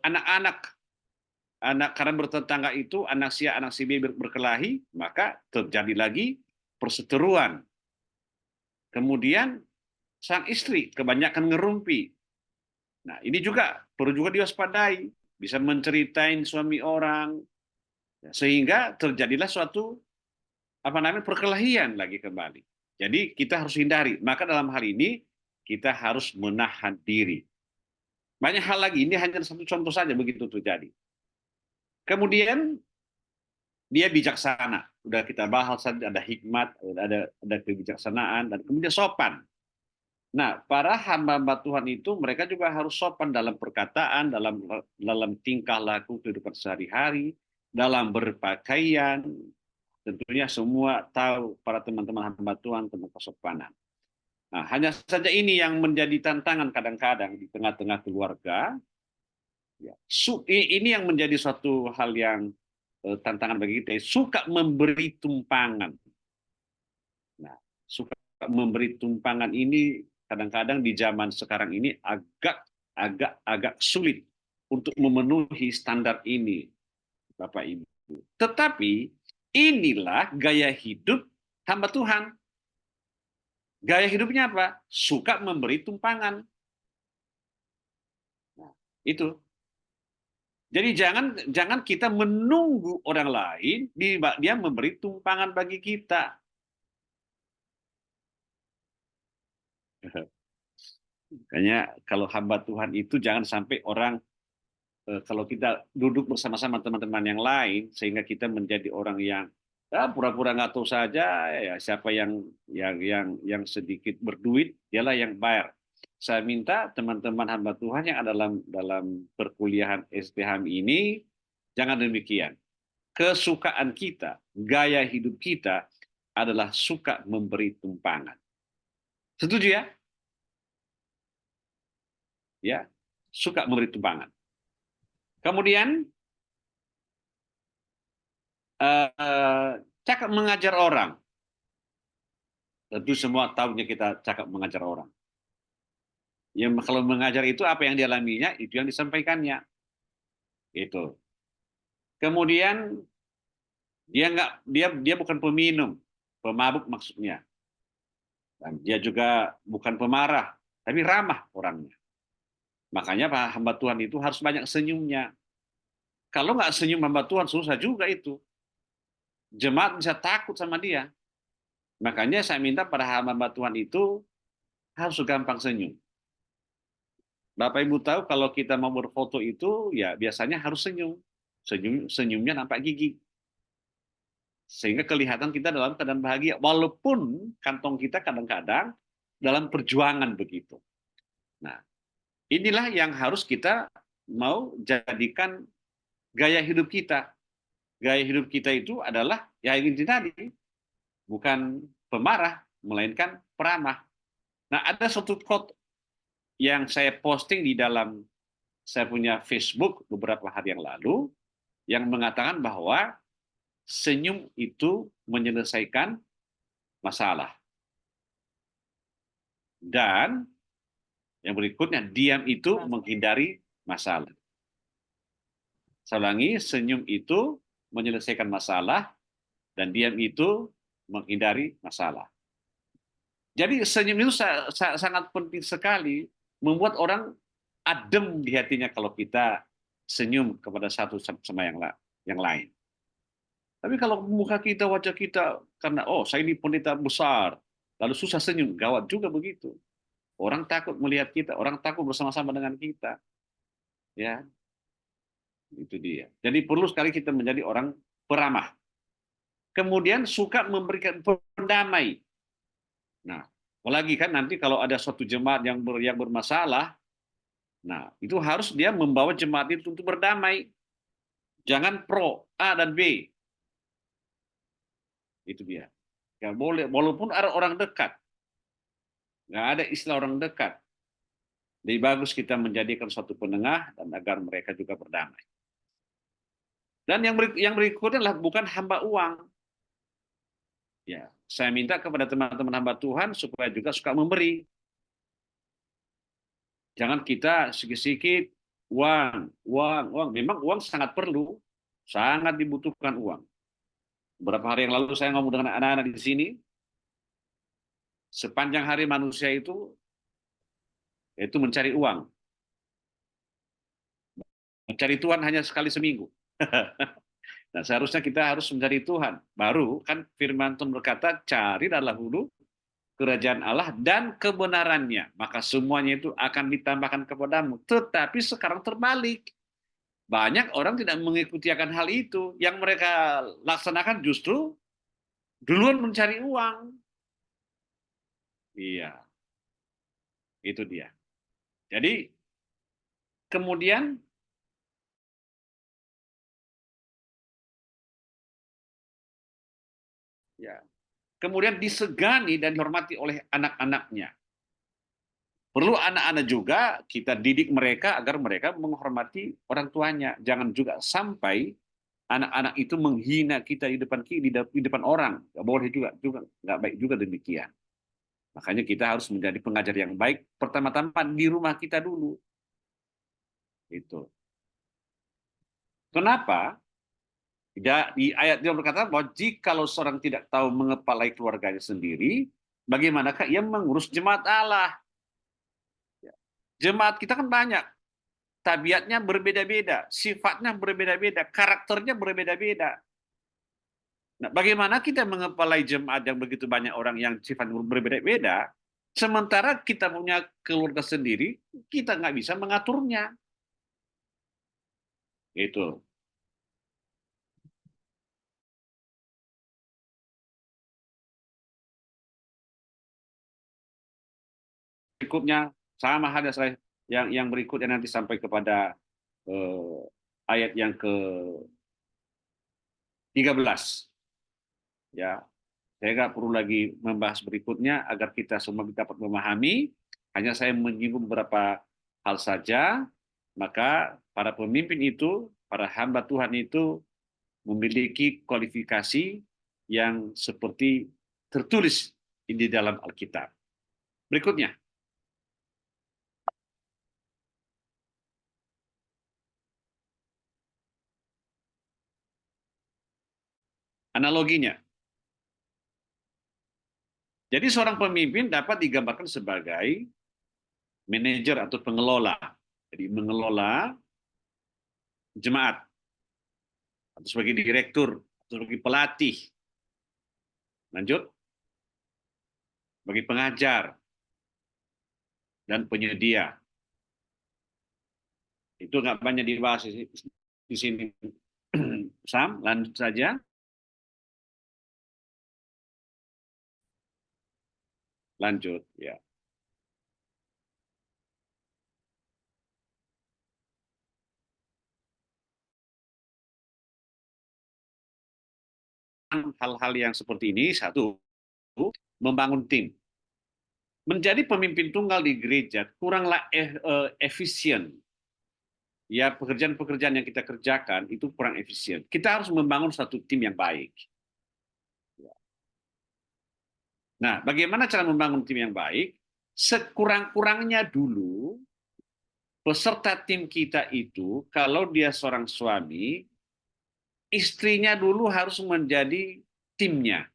anak-anak. Karena bertetangga itu anak si B berkelahi, maka terjadi lagi perseteruan. Kemudian sang istri kebanyakan ngerumpi. Nah, ini juga perlu juga diwaspadai, bisa menceritain suami orang, sehingga terjadilah suatu perkelahian lagi kembali. Jadi kita harus hindari. Maka dalam hal ini kita harus menahan diri. Banyak hal lagi, ini hanya satu contoh saja begitu terjadi. Kemudian dia bijaksana. Sudah kita bahas, ada hikmat, ada kebijaksanaan, dan kemudian sopan. Nah, para hamba-hamba Tuhan itu mereka juga harus sopan dalam perkataan, dalam tingkah laku kehidupan sehari-hari, dalam berpakaian. Tentunya semua tahu para teman-teman hamba Tuhan tentang kesopanan. Nah, hanya saja ini yang menjadi tantangan kadang-kadang di tengah-tengah keluarga. Ya, ini yang menjadi suatu hal yang tantangan bagi kita, suka memberi tumpangan. Nah, suka memberi tumpangan ini kadang-kadang di zaman sekarang ini agak sulit untuk memenuhi standar ini, Bapak Ibu. Tetapi inilah gaya hidup hamba Tuhan. Gaya hidupnya apa? Suka memberi tumpangan. Nah, itu. Jadi jangan kita menunggu orang lain dia memberi tumpangan bagi kita. Makanya kalau hamba Tuhan itu jangan sampai orang kalau kita duduk bersama-sama teman-teman yang lain sehingga kita menjadi orang yang pura-pura nggak tahu saja, ya siapa yang sedikit berduit dialah yang bayar. Saya minta teman-teman hamba Tuhan yang ada dalam perkuliahan STHM ini jangan demikian. Kesukaan kita, gaya hidup kita adalah suka memberi tumpangan. Setuju ya? Ya, suka memberi tumpangan. Kemudian cakap mengajar orang. Tentu semua tahunya kita cakap mengajar orang. Yang kalau mengajar itu apa yang dialaminya, itu yang disampaikannya. Itu. Kemudian dia bukan peminum, pemabuk maksudnya. Dan dia juga bukan pemarah, tapi ramah orangnya. Makanya Pak hamba Tuhan itu harus banyak senyumnya. Kalau nggak senyum hamba Tuhan, susah juga itu. Jemaat bisa takut sama dia. Makanya saya minta pada hamba Tuhan itu harus gampang senyum. Bapak Ibu tahu kalau kita mau berfoto itu ya biasanya harus senyum. Senyumnya nampak gigi. Sehingga kelihatan kita dalam keadaan bahagia. Walaupun kantong kita kadang-kadang dalam perjuangan begitu. Nah, inilah yang harus kita mau jadikan gaya hidup kita. Gaya hidup kita itu adalah ya ini tadi. Bukan pemarah, melainkan peramah. Nah, ada satu quote yang saya posting di dalam saya punya Facebook beberapa hari yang lalu, yang mengatakan bahwa senyum itu menyelesaikan masalah. Dan yang berikutnya, diam itu menghindari masalah. Saya ulangi, senyum itu menyelesaikan masalah, dan diam itu menghindari masalah. Jadi senyum itu sangat penting sekali, membuat orang adem di hatinya kalau kita senyum kepada satu sama yang lain. Tapi kalau muka kita, wajah kita, karena saya ini pendeta besar, lalu susah senyum, gawat juga begitu. Orang takut melihat kita, orang takut bersama-sama dengan kita. Ya, itu dia. Jadi perlu sekali kita menjadi orang peramah. Kemudian suka memberikan pendamai. Nah, apalagi kan nanti kalau ada suatu jemaat yang bermasalah, nah itu harus dia membawa jemaat itu untuk berdamai. Jangan pro A dan B. Itu dia. Nggak boleh, walaupun ada orang dekat. Nggak ada istilah orang dekat. Lebih bagus kita menjadikan suatu penengah dan agar mereka juga berdamai. Dan yang berikutnya adalah bukan hamba uang. Ya, saya minta kepada teman-teman hamba Tuhan supaya juga suka memberi. Jangan kita sedikit uang. Memang uang sangat perlu, sangat dibutuhkan uang. Beberapa hari yang lalu saya ngomong dengan anak-anak di sini, sepanjang hari manusia itu mencari uang. Mencari Tuhan hanya sekali seminggu. Nah, seharusnya kita harus mencari Tuhan. Baru kan firman Tuhan berkata, carilah dahulu kerajaan Allah dan kebenarannya. Maka semuanya itu akan ditambahkan kepadamu. Tetapi sekarang terbalik. Banyak orang tidak mengikuti akan hal itu. Yang mereka laksanakan justru duluan mencari uang. Iya. Itu dia. Jadi, kemudian kemudian disegani dan dihormati oleh anak-anaknya. Perlu anak-anak juga kita didik mereka agar mereka menghormati orang tuanya. Jangan juga sampai anak-anak itu menghina kita di depan orang. Nggak boleh juga nggak baik juga demikian. Makanya kita harus menjadi pengajar yang baik. Pertama-tama di rumah kita dulu. Itu. Kenapa? Di ayat dia berkata bahwa jikalau seorang tidak tahu mengepalai keluarganya sendiri, bagaimanakah ia mengurus jemaat Allah? Jemaat kita kan banyak, tabiatnya berbeda-beda, sifatnya berbeda-beda, karakternya berbeda-beda. Nah, bagaimana kita mengepalai jemaat yang begitu banyak orang yang sifatnya berbeda-beda, sementara kita punya keluarga sendiri, kita nggak bisa mengaturnya. Itu. Berikutnya sama halnya saya yang berikutnya nanti sampai kepada ayat yang ke-13. Ya, saya nggak perlu lagi membahas berikutnya agar kita semua dapat memahami. Hanya saya menyinggung beberapa hal saja. Maka para pemimpin itu, para hamba Tuhan itu memiliki kualifikasi yang seperti tertulis di dalam Alkitab. Berikutnya. Analoginya. Jadi seorang pemimpin dapat digambarkan sebagai manajer atau pengelola. Jadi mengelola jemaat, atau sebagai direktur, atau sebagai pelatih. Lanjut. Bagi pengajar dan penyedia. Itu nggak banyak dibahas di sini. Sam, lanjut saja. Lanjut, ya. Hal-hal yang seperti ini, satu, membangun tim. Menjadi pemimpin tunggal di gereja kuranglah efisien. Ya, pekerjaan-pekerjaan yang kita kerjakan itu kurang efisien. Kita harus membangun satu tim yang baik. Nah, bagaimana cara membangun tim yang baik? Sekurang-kurangnya dulu, peserta tim kita itu, kalau dia seorang suami, istrinya dulu harus menjadi timnya.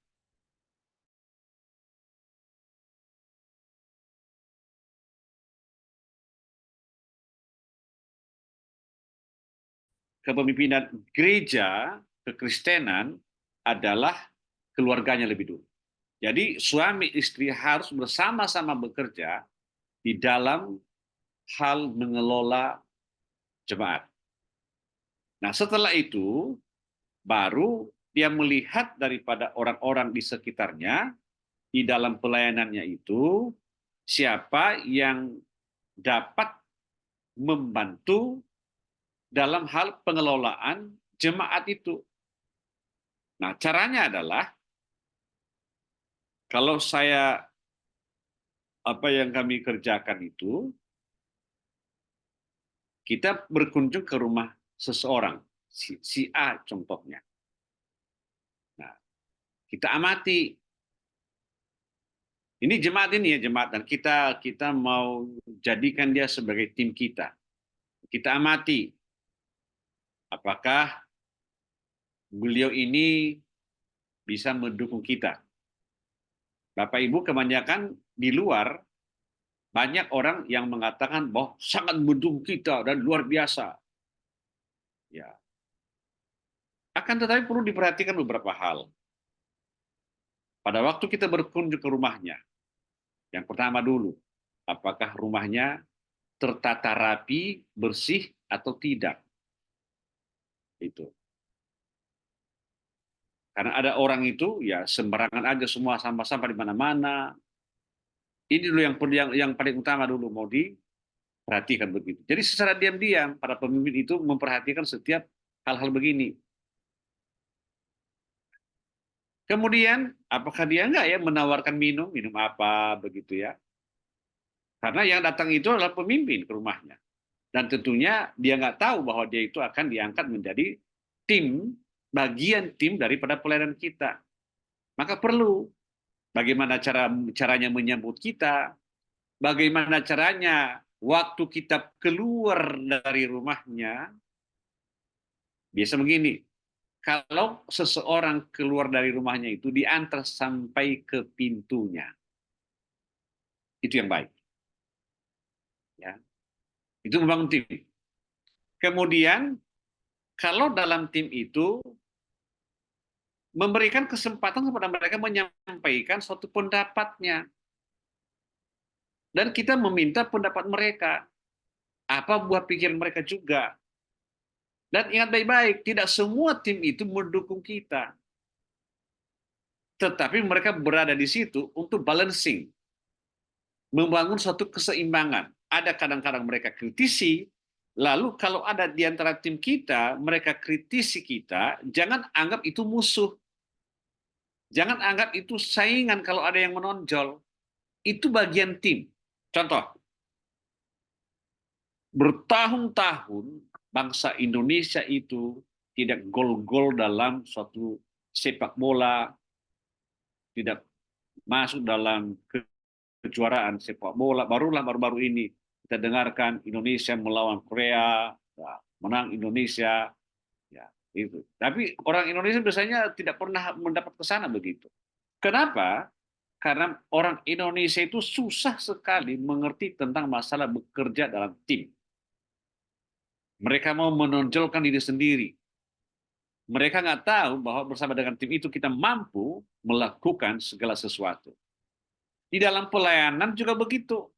Kepemimpinan gereja, kekristenan adalah keluarganya lebih dulu. Jadi suami istri harus bersama-sama bekerja di dalam hal mengelola jemaat. Nah, setelah itu baru dia melihat daripada orang-orang di sekitarnya di dalam pelayanannya itu siapa yang dapat membantu dalam hal pengelolaan jemaat itu. Nah, caranya adalah kalau saya apa yang kami kerjakan itu, kita berkunjung ke rumah seseorang, si A contohnya. Nah, kita amati. Ini jemaat dan kita mau jadikan dia sebagai tim kita. Kita amati apakah beliau ini bisa mendukung kita. Bapak Ibu, kebanyakan di luar banyak orang yang mengatakan bahwa sangat mendukung kita dan luar biasa. Ya. Akan tetapi perlu diperhatikan beberapa hal. Pada waktu kita berkunjung ke rumahnya, yang pertama dulu, apakah rumahnya tertata rapi, bersih atau tidak? Itu. Karena ada orang itu ya sembarangan aja semua sampah-sampah di mana-mana. Ini dulu yang paling utama dulu mau diperhatikan begitu. Jadi secara diam-diam para pemimpin itu memperhatikan setiap hal-hal begini. Kemudian apakah dia enggak ya menawarkan minum apa begitu ya? Karena yang datang itu adalah pemimpin ke rumahnya. Dan tentunya dia nggak tahu bahwa dia itu akan diangkat menjadi bagian tim daripada pelayanan kita. Maka perlu bagaimana caranya menyambut kita, bagaimana caranya waktu kita keluar dari rumahnya, Biasa begini, kalau seseorang keluar dari rumahnya itu diantar sampai ke pintunya, itu yang baik. Ya, itu membangun tim. Kemudian, kalau dalam tim itu memberikan kesempatan kepada mereka menyampaikan suatu pendapatnya. Dan kita meminta pendapat mereka. Apa buah pikir mereka juga. Dan ingat baik-baik, tidak semua tim itu mendukung kita. Tetapi mereka berada di situ untuk balancing. Membangun suatu keseimbangan. Ada kadang-kadang mereka kritisi, lalu kalau ada di antara tim kita, mereka kritisi kita, jangan anggap itu musuh. Jangan anggap itu saingan kalau ada yang menonjol. Itu bagian tim. Contoh, bertahun-tahun bangsa Indonesia itu tidak gol-gol dalam suatu sepak bola, tidak masuk dalam kejuaraan sepak bola. Baru-baru ini kita dengarkan Indonesia melawan Korea, menang Indonesia, ya itu. Tapi orang Indonesia biasanya tidak pernah mendapat ke sana begitu. Kenapa? Karena orang Indonesia itu susah sekali mengerti tentang masalah bekerja dalam tim. Mereka mau menonjolkan diri sendiri. Mereka nggak tahu bahwa bersama dengan tim itu kita mampu melakukan segala sesuatu. Di dalam pelayanan juga begitu.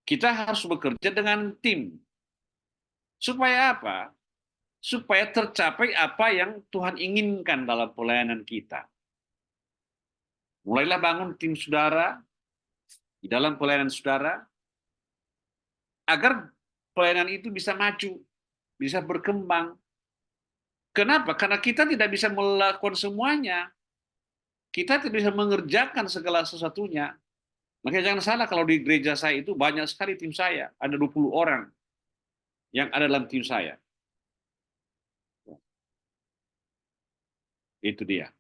Kita harus bekerja dengan tim. Supaya apa? Supaya tercapai apa yang Tuhan inginkan dalam pelayanan kita. Mulailah bangun tim saudara di dalam pelayanan saudara agar pelayanan itu bisa maju, bisa berkembang. Kenapa? Karena kita tidak bisa melakukan semuanya. Kita tidak bisa mengerjakan segala sesuatunya. Makanya jangan salah kalau di gereja saya itu banyak sekali tim saya. Ada 20 orang yang ada dalam tim saya. Itu dia.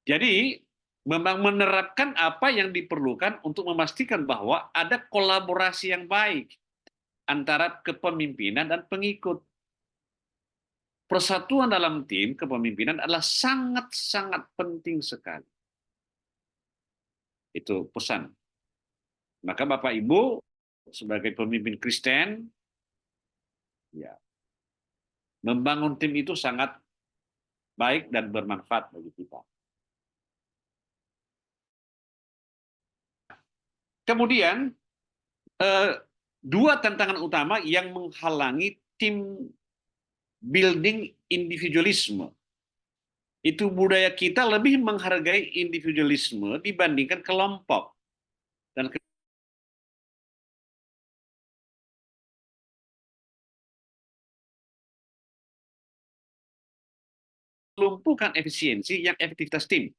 Jadi, memang menerapkan apa yang diperlukan untuk memastikan bahwa ada kolaborasi yang baik antara kepemimpinan dan pengikut. Persatuan dalam tim kepemimpinan adalah sangat-sangat penting sekali. Itu pesan. Maka Bapak Ibu sebagai pemimpin Kristen, ya, membangun tim itu sangat baik dan bermanfaat bagi kita. Kemudian, dua tantangan utama yang menghalangi tim building individualisme. Itu budaya kita lebih menghargai individualisme dibandingkan kelompok. Dan melumpuhkan efisiensi yang efektivitas tim.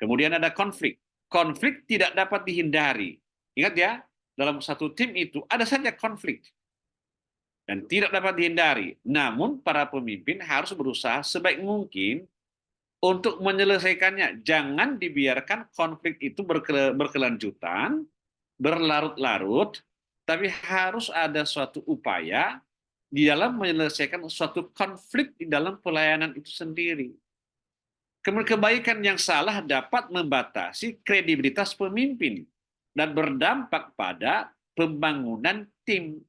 Kemudian ada konflik. Konflik tidak dapat dihindari. Ingat ya, dalam satu tim itu ada saja konflik. Dan tidak dapat dihindari. Namun para pemimpin harus berusaha sebaik mungkin untuk menyelesaikannya. Jangan dibiarkan konflik itu berkelanjutan, berlarut-larut, tapi harus ada suatu upaya di dalam menyelesaikan suatu konflik di dalam pelayanan itu sendiri. Kebaikan yang salah dapat membatasi kredibilitas pemimpin dan berdampak pada pembangunan tim.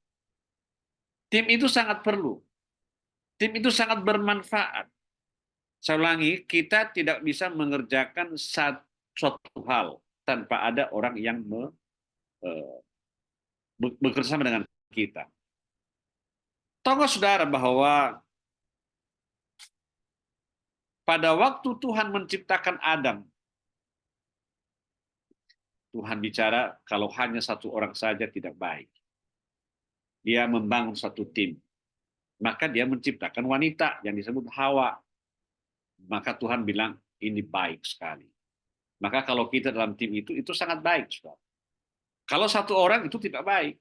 Tim itu sangat perlu. Tim itu sangat bermanfaat. Saya ulangi, kita tidak bisa mengerjakan suatu hal tanpa ada orang yang bekerjasama dengan kita. Tahukah saudara bahwa pada waktu Tuhan menciptakan Adam, Tuhan bicara kalau hanya satu orang saja tidak baik. Dia membangun satu tim. Maka dia menciptakan wanita yang disebut Hawa. Maka Tuhan bilang, ini baik sekali. Maka kalau kita dalam tim itu sangat baik. Saudara. Kalau satu orang itu tidak baik,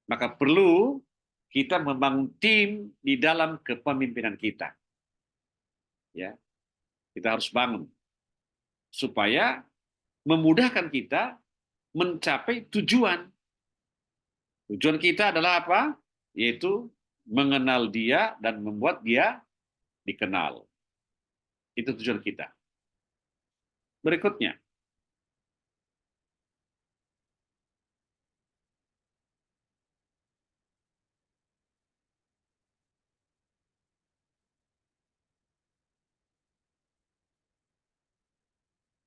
maka perlu kita membangun tim di dalam kepemimpinan kita. Ya, kita harus bangun. Supaya memudahkan kita mencapai tujuan. Tujuan kita adalah apa? Yaitu mengenal dia dan membuat dia dikenal. Itu tujuan kita. Berikutnya,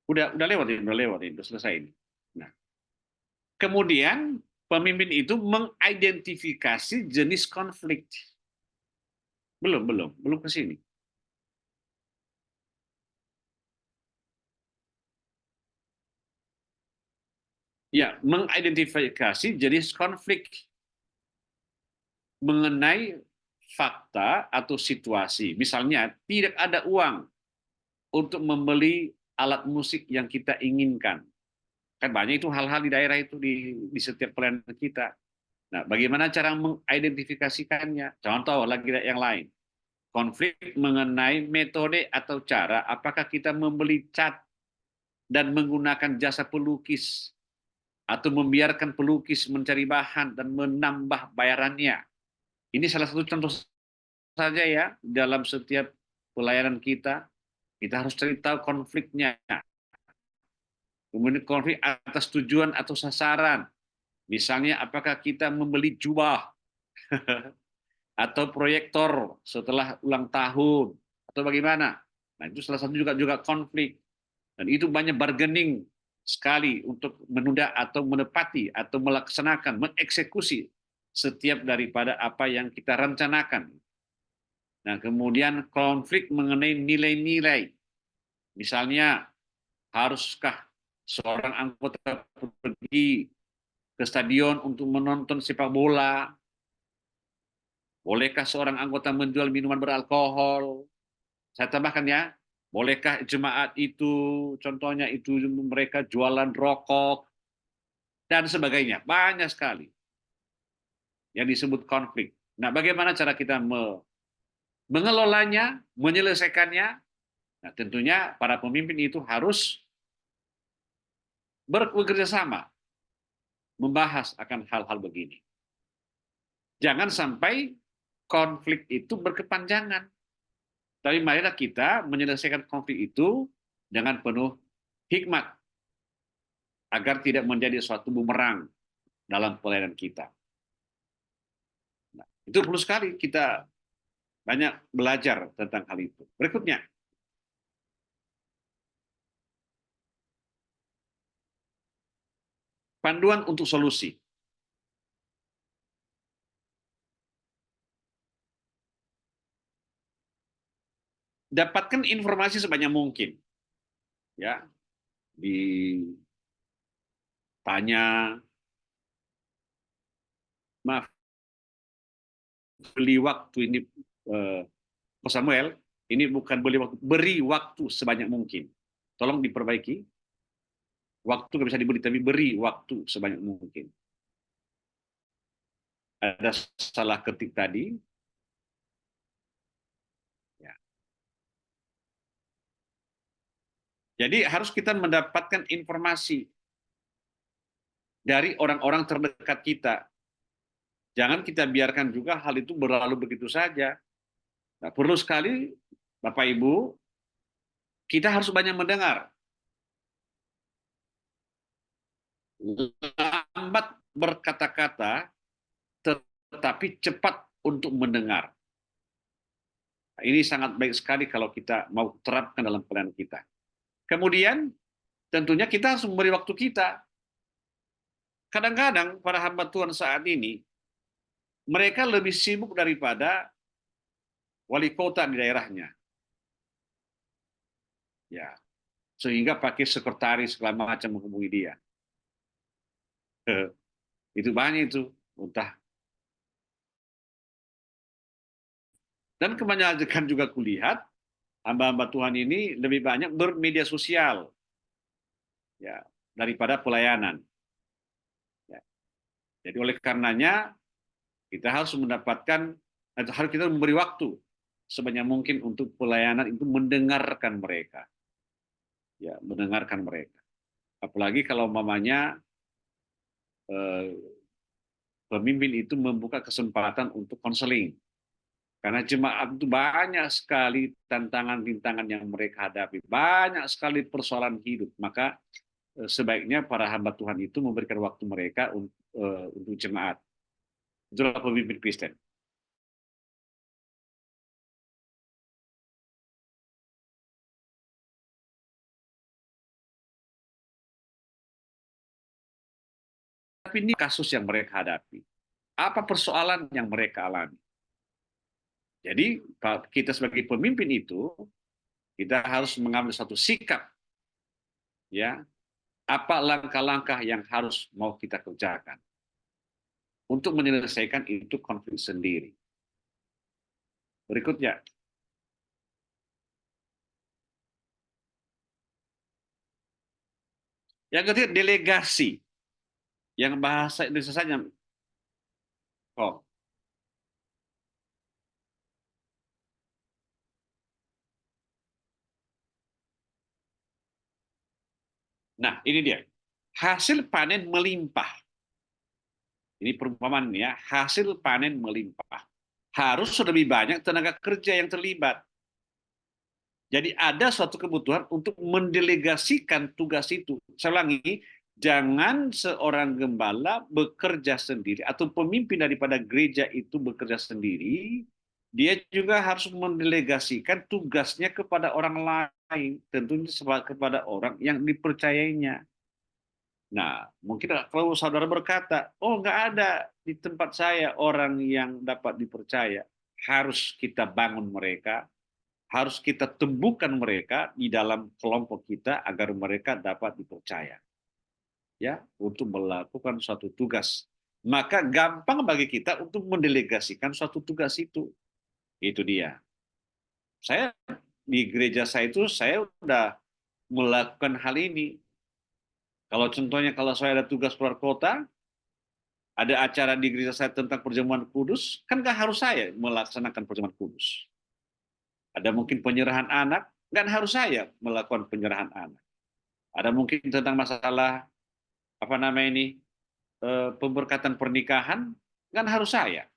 udah lewat ini, udah selesai ini. Nah, kemudian pemimpin itu mengidentifikasi jenis konflik. Belum ke sini. Ya, mengidentifikasi jenis konflik mengenai fakta atau situasi. Misalnya, tidak ada uang untuk membeli alat musik yang kita inginkan. Kan banyak itu hal-hal di daerah itu di setiap pelayanan kita. Nah, bagaimana cara mengidentifikasikannya? Contoh lagi yang lain. Konflik mengenai metode atau cara apakah kita membeli cat dan menggunakan jasa pelukis atau membiarkan pelukis mencari bahan dan menambah bayarannya. Ini salah satu contoh saja ya, dalam setiap pelayanan kita harus cari tahu konfliknya. Kemudian konflik atas tujuan atau sasaran. Misalnya apakah kita membeli jubah atau proyektor setelah ulang tahun atau bagaimana. Nah, itu salah satu juga konflik. Dan itu banyak bargaining sekali untuk menunda atau menepati atau melaksanakan, mengeksekusi setiap daripada apa yang kita rencanakan. Nah, kemudian konflik mengenai nilai-nilai. Misalnya, haruskah seorang anggota pergi ke stadion untuk menonton sepak bola? Bolehkah seorang anggota menjual minuman beralkohol? Saya tambahkan ya, bolehkah jemaat itu, contohnya itu mereka jualan rokok, dan sebagainya. Banyak sekali yang disebut konflik. Nah, bagaimana cara kita mengelolanya, menyelesaikannya? Nah, tentunya para pemimpin itu harus bekerja sama, membahas akan hal-hal begini. Jangan sampai konflik itu berkepanjangan. Tapi marilah kita menyelesaikan konflik itu dengan penuh hikmat, agar tidak menjadi suatu bumerang dalam pelayanan kita. Nah, itu perlu sekali kita banyak belajar tentang hal itu. Berikutnya, panduan untuk solusi. Dapatkan informasi sebanyak mungkin. Ya, ditanya, maaf, beli waktu ini, Pak Samuel, ini bukan beri waktu sebanyak mungkin. Tolong diperbaiki. Waktu nggak bisa diberi, tapi beri waktu sebanyak mungkin. Ada salah ketik tadi. Ya. Jadi harus kita mendapatkan informasi dari orang-orang terdekat kita. Jangan kita biarkan juga hal itu berlalu begitu saja. Nah, perlu sekali, Bapak Ibu, kita harus banyak mendengar. Lambat berkata-kata, tetapi cepat untuk mendengar. Nah, ini sangat baik sekali kalau kita mau terapkan dalam pelayanan kita. Kemudian, tentunya kita harus memberi waktu kita. Kadang-kadang para hamba Tuhan saat ini, mereka lebih sibuk daripada wali kota di daerahnya. Ya, sehingga pakai sekretaris segala macam menghubungi dia. Itu banyak itu, entah. Dan kebanyakan juga kulihat hamba-hamba Tuhan ini lebih banyak bermedia sosial, ya, daripada pelayanan. Ya. Jadi oleh karenanya kita harus mendapatkan, harus kita memberi waktu sebanyak mungkin untuk pelayanan itu mendengarkan mereka, ya, mendengarkan mereka. Apalagi kalau mamanya pemimpin itu membuka kesempatan untuk konseling. Karena jemaat itu banyak sekali tantangan-tantangan yang mereka hadapi, banyak sekali persoalan hidup. Maka sebaiknya para hamba Tuhan itu memberikan waktu mereka untuk jemaat. Itulah pemimpin Kristen. Tapi ini kasus yang mereka hadapi. Apa persoalan yang mereka alami? Jadi kita sebagai pemimpin itu, kita harus mengambil satu sikap, ya, apa langkah-langkah yang harus mau kita kerjakan untuk menyelesaikan itu konflik sendiri. Berikutnya, yang ketiga delegasi, yang bahasa Indonesia saja. Oh, nah, ini dia. Hasil panen melimpah. Ini perumpamaan ya, hasil panen melimpah. Harus lebih banyak tenaga kerja yang terlibat. Jadi ada suatu kebutuhan untuk mendelegasikan tugas itu. Saya ulangi, jangan seorang gembala bekerja sendiri atau pemimpin daripada gereja itu bekerja sendiri. Dia juga harus mendelegasikan tugasnya kepada orang lain, tentunya kepada orang yang dipercayainya. Nah, mungkin kalau saudara berkata, oh nggak ada di tempat saya orang yang dapat dipercaya. Harus kita bangun mereka, harus kita tumbuhkan mereka di dalam kelompok kita agar mereka dapat dipercaya. Ya, untuk melakukan suatu tugas. Maka gampang bagi kita untuk mendelegasikan suatu tugas itu. Itu dia. Saya di gereja saya itu, saya udah melakukan hal ini. Kalau contohnya kalau saya ada tugas keluar kota, ada acara di gereja saya tentang perjamuan kudus, kan nggak harus saya melaksanakan perjamuan kudus. Ada mungkin penyerahan anak, nggak harus saya melakukan penyerahan anak. Ada mungkin tentang masalah pemberkatan pernikahan, nggak harus saya.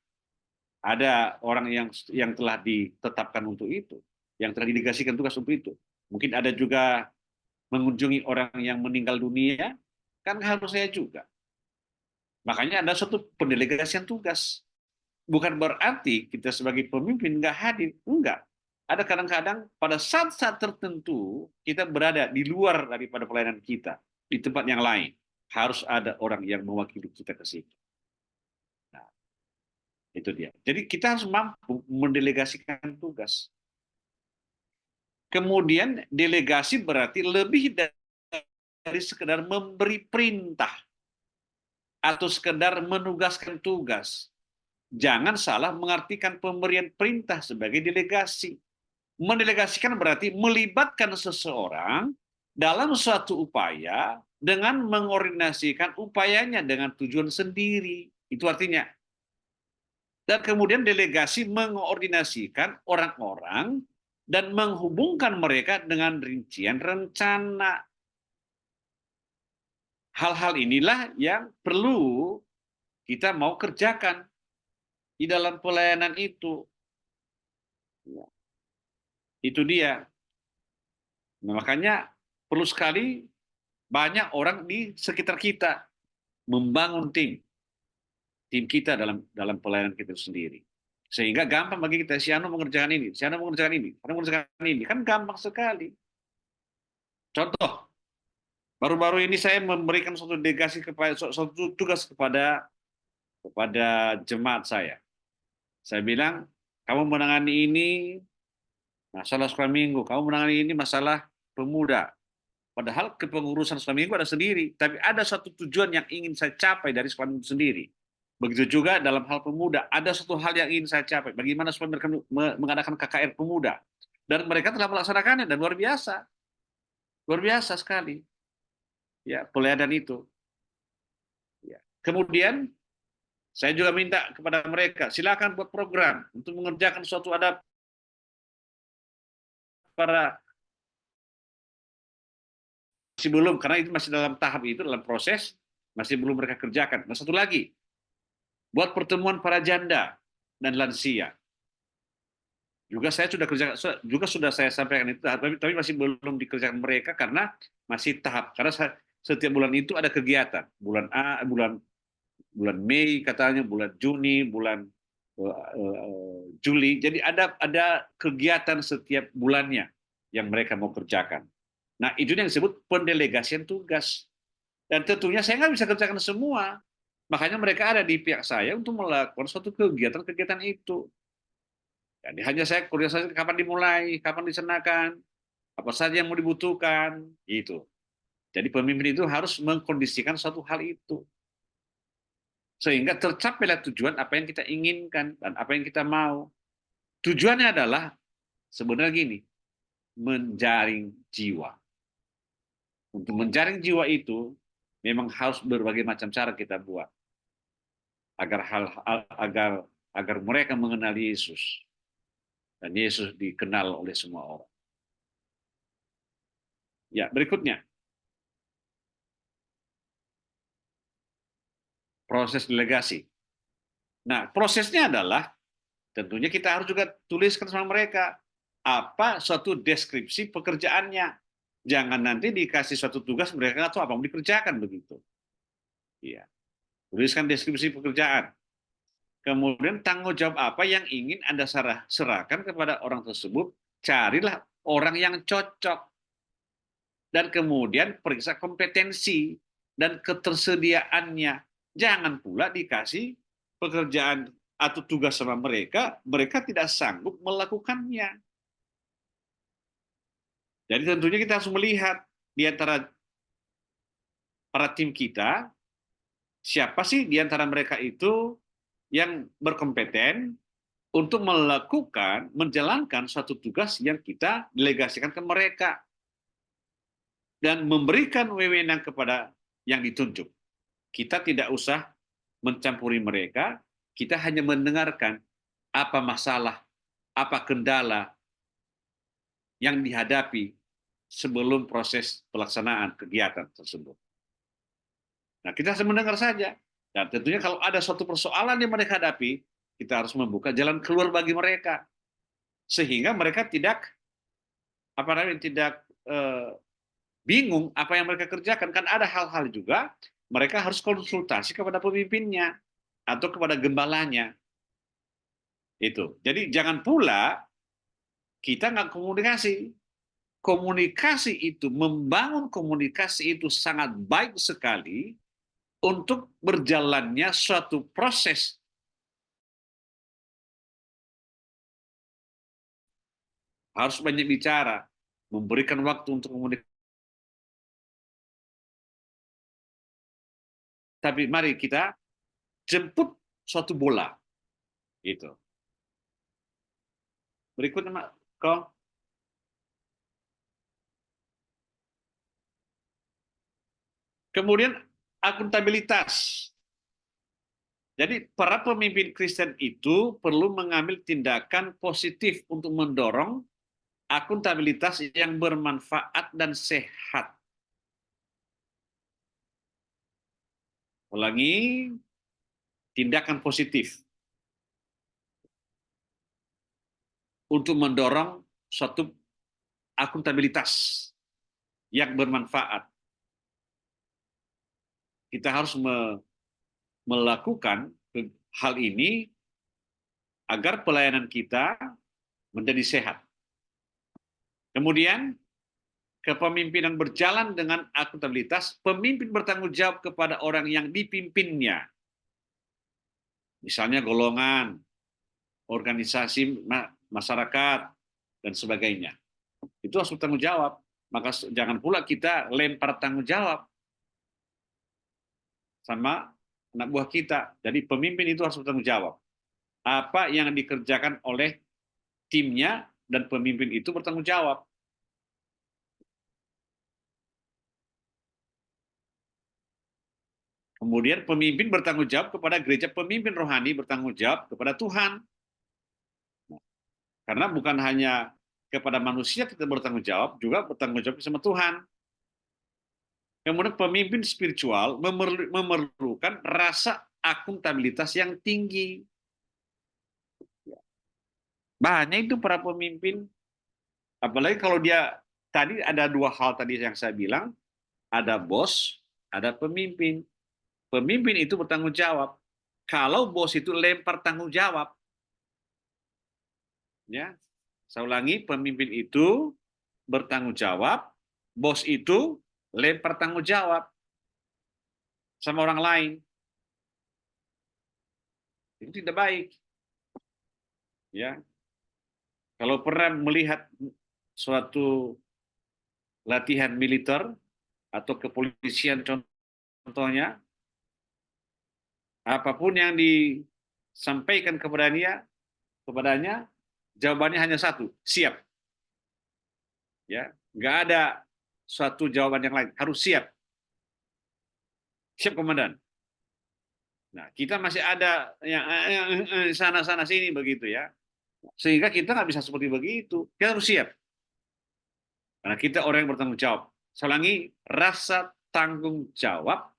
Ada orang yang telah ditetapkan untuk itu, yang telah didelegasikan tugas untuk itu. Mungkin ada juga mengunjungi orang yang meninggal dunia, kan harus saya juga. Makanya ada suatu pendelegasian tugas. Bukan berarti kita sebagai pemimpin nggak hadir, enggak. Ada kadang-kadang pada saat-saat tertentu kita berada di luar daripada pelayanan kita, di tempat yang lain. Harus ada orang yang mewakili kita ke situ. Nah, itu dia. Jadi kita harus mampu mendelegasikan tugas. Kemudian delegasi berarti lebih dari sekedar memberi perintah atau sekedar menugaskan tugas. Jangan salah mengartikan pemberian perintah sebagai delegasi. Mendelegasikan berarti melibatkan seseorang dalam suatu upaya dengan mengordinasikan upayanya dengan tujuan sendiri. Itu artinya. Dan kemudian delegasi mengordinasikan orang-orang dan menghubungkan mereka dengan rincian rencana. Hal-hal inilah yang perlu kita mau kerjakan di dalam pelayanan itu. Itu dia. Nah, makanya perlu sekali banyak orang di sekitar kita membangun tim kita dalam pelayanan kita sendiri. Sehingga gampang bagi kita, si Anu mengerjakan ini, si Anu mengerjakan ini, Anu mengerjakan ini. Kan gampang sekali. Contoh, baru-baru ini saya memberikan suatu delegasi suatu tugas kepada jemaat saya. Saya bilang, kamu menangani ini masalah sekolah minggu, kamu menangani ini masalah pemuda. Padahal kepengurusan sekolah minggu ada sendiri, tapi ada satu tujuan yang ingin saya capai dari sekolah minggu sendiri. Begitu juga dalam hal pemuda, ada satu hal yang ingin saya capai. Bagaimana supaya mereka mengadakan KKR pemuda. Dan mereka telah melaksanakannya, dan luar biasa. Luar biasa sekali. Ya, pelayanan itu. Ya. Kemudian, saya juga minta kepada mereka, silakan buat program untuk mengerjakan suatu ada para masih belum, karena itu masih dalam tahap itu, dalam proses, masih belum mereka kerjakan. Nah, satu lagi, buat pertemuan para janda dan lansia. Juga saya sudah kerjakan, juga sudah saya sampaikan itu, tapi masih belum dikerjakan mereka karena masih tahap. Karena setiap bulan itu ada kegiatan. Bulan A, bulan Mei katanya, bulan Juni, bulan Juli. Jadi ada kegiatan setiap bulannya yang mereka mau kerjakan. Nah, itu yang disebut pendelegasian tugas. Dan tentunya saya nggak bisa kerjakan semua. Makanya mereka ada di pihak saya untuk melakukan suatu kegiatan-kegiatan itu. Jadi hanya saya koordinasi kapan dimulai, kapan disenakan, apa saja yang mau dibutuhkan, gitu. Jadi pemimpin itu harus mengkondisikan suatu hal itu. Sehingga tercapailah tujuan apa yang kita inginkan dan apa yang kita mau. Tujuannya adalah sebenarnya gini, menjaring jiwa. Untuk menjaring jiwa itu memang harus berbagai macam cara kita buat agar mereka mengenal Yesus dan Yesus dikenal oleh semua orang. Ya, berikutnya. Proses delegasi. Nah, prosesnya adalah tentunya kita harus juga tuliskan sama mereka apa suatu deskripsi pekerjaannya. Jangan nanti dikasih suatu tugas mereka nggak tahu apa yang dikerjakan begitu. Iya. Tuliskan deskripsi pekerjaan. Kemudian tanggung jawab apa yang ingin Anda serahkan kepada orang tersebut, carilah orang yang cocok. Dan kemudian periksa kompetensi dan ketersediaannya. Jangan pula dikasih pekerjaan atau tugas sama mereka tidak sanggup melakukannya. Jadi tentunya kita harus melihat di antara para tim kita, siapa sih di antara mereka itu yang berkompeten untuk menjalankan suatu tugas yang kita delegasikan ke mereka. Dan memberikan wewenang kepada yang ditunjuk. Kita tidak usah mencampuri mereka, kita hanya mendengarkan apa masalah, apa kendala yang dihadapi sebelum proses pelaksanaan kegiatan tersebut. Nah, kita harus mendengar saja. Dan tentunya kalau ada suatu persoalan yang mereka hadapi, kita harus membuka jalan keluar bagi mereka. Sehingga mereka tidak bingung apa yang mereka kerjakan. Kan ada hal-hal juga mereka harus konsultasi kepada pemimpinnya atau kepada gembalanya. Itu. Jadi jangan pula kita nggak komunikasi. Komunikasi itu, membangun komunikasi itu sangat baik sekali untuk berjalannya suatu proses. Harus banyak bicara, memberikan waktu untuk komunikasi. Tapi mari kita jemput suatu bola. Gitu. Berikutnya, Mak. Kong. Kemudian akuntabilitas. Jadi para pemimpin Kristen itu perlu mengambil tindakan positif untuk mendorong akuntabilitas yang bermanfaat dan sehat. Ulangi, tindakan positif untuk mendorong suatu akuntabilitas yang bermanfaat. Kita harus melakukan hal ini agar pelayanan kita menjadi sehat. Kemudian, kepemimpinan berjalan dengan akuntabilitas, pemimpin bertanggung jawab kepada orang yang dipimpinnya. Misalnya golongan, organisasi masyarakat, dan sebagainya. Itu harus bertanggung jawab. Maka jangan pula kita lempar tanggung jawab sama anak buah kita. Jadi pemimpin itu harus bertanggung jawab. Apa yang dikerjakan oleh timnya dan pemimpin itu bertanggung jawab. Kemudian pemimpin bertanggung jawab kepada gereja, pemimpin rohani bertanggung jawab kepada Tuhan. Karena bukan hanya kepada manusia kita bertanggung jawab, juga bertanggung jawab sama Tuhan. Kemudian pemimpin spiritual memerlukan rasa akuntabilitas yang tinggi. Banyak itu para pemimpin, apalagi kalau dia, tadi ada dua hal tadi yang saya bilang, ada bos, ada pemimpin. Pemimpin itu bertanggung jawab. Kalau bos itu lempar tanggung jawab, ya, saya ulangi, pemimpin itu bertanggung jawab, bos itu lempar tanggung jawab sama orang lain. Itu tidak baik. Ya, kalau pernah melihat suatu latihan militer atau kepolisian contohnya, apapun yang disampaikan kepadanya, jawabannya hanya satu, siap. Ya, nggak ada suatu jawaban yang lain, harus siap. Siap, komandan. Nah, kita masih ada yang sana-sana sini begitu ya. Sehingga kita nggak bisa seperti begitu. Kita harus siap. Karena kita orang yang bertanggung jawab. Saya ulangi, rasa tanggung jawab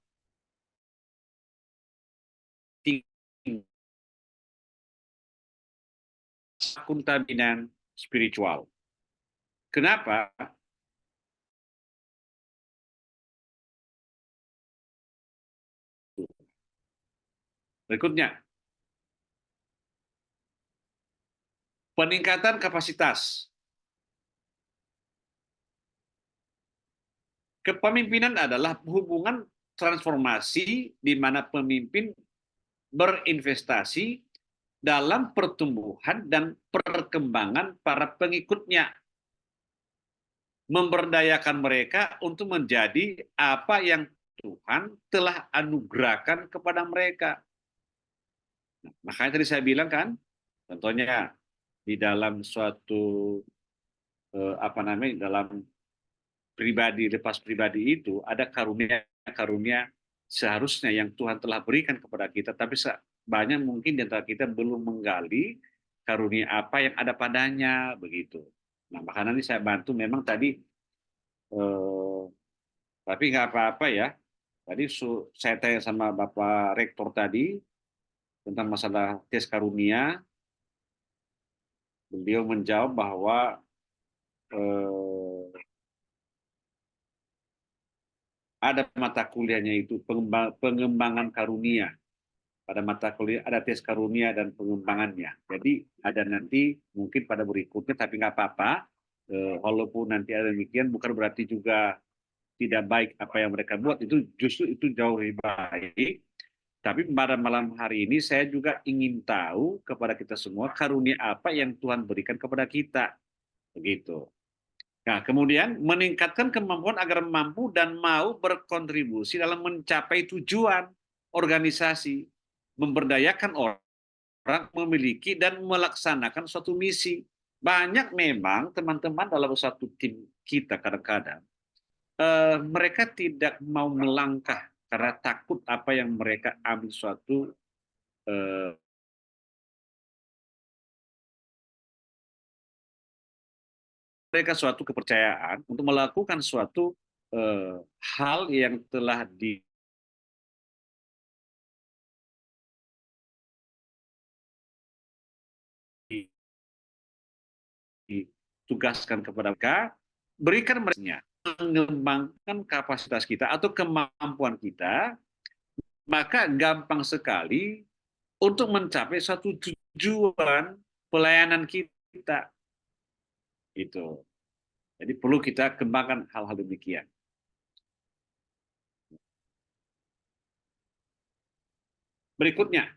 akuntabilitas spiritual. Kenapa? Berikutnya, peningkatan kapasitas. Kepemimpinan adalah hubungan transformasi di mana pemimpin berinvestasi dalam pertumbuhan dan perkembangan para pengikutnya, memberdayakan mereka untuk menjadi apa yang Tuhan telah anugerahkan kepada mereka. Nah, makanya tadi saya bilang kan, contohnya di dalam suatu dalam pribadi, lepas pribadi itu ada karunia seharusnya yang Tuhan telah berikan kepada kita, tapi banyak mungkin di antara kita belum menggali karunia apa yang ada padanya begitu. Nah, makanya ini saya bantu memang tadi, tapi nggak apa-apa ya. Tadi saya tanya sama Bapak Rektor tadi tentang masalah tes karunia. Beliau menjawab bahwa ada mata kuliahnya itu pengembangan karunia. Pada mata kuliah ada tes karunia dan pengembangannya. Jadi ada nanti mungkin pada berikutnya, tapi nggak apa-apa. Walaupun nanti ada demikian, bukan berarti juga tidak baik apa yang mereka buat. Itu justru itu jauh lebih baik. Tapi pada malam hari ini saya juga ingin tahu kepada kita semua karunia apa yang Tuhan berikan kepada kita. Begitu. Nah, kemudian meningkatkan kemampuan agar mampu dan mau berkontribusi dalam mencapai tujuan organisasi, memberdayakan orang, memiliki dan melaksanakan suatu misi. Banyak memang teman-teman dalam satu tim kita kadang-kadang mereka tidak mau melangkah karena takut apa yang mereka ambil suatu mereka suatu kepercayaan untuk melakukan suatu hal yang telah ditugaskan kepada mereka, berikan mereka, mengembangkan kapasitas kita atau kemampuan kita, maka gampang sekali untuk mencapai suatu tujuan pelayanan kita. Itu. Jadi perlu kita kembangkan hal-hal demikian. Berikutnya,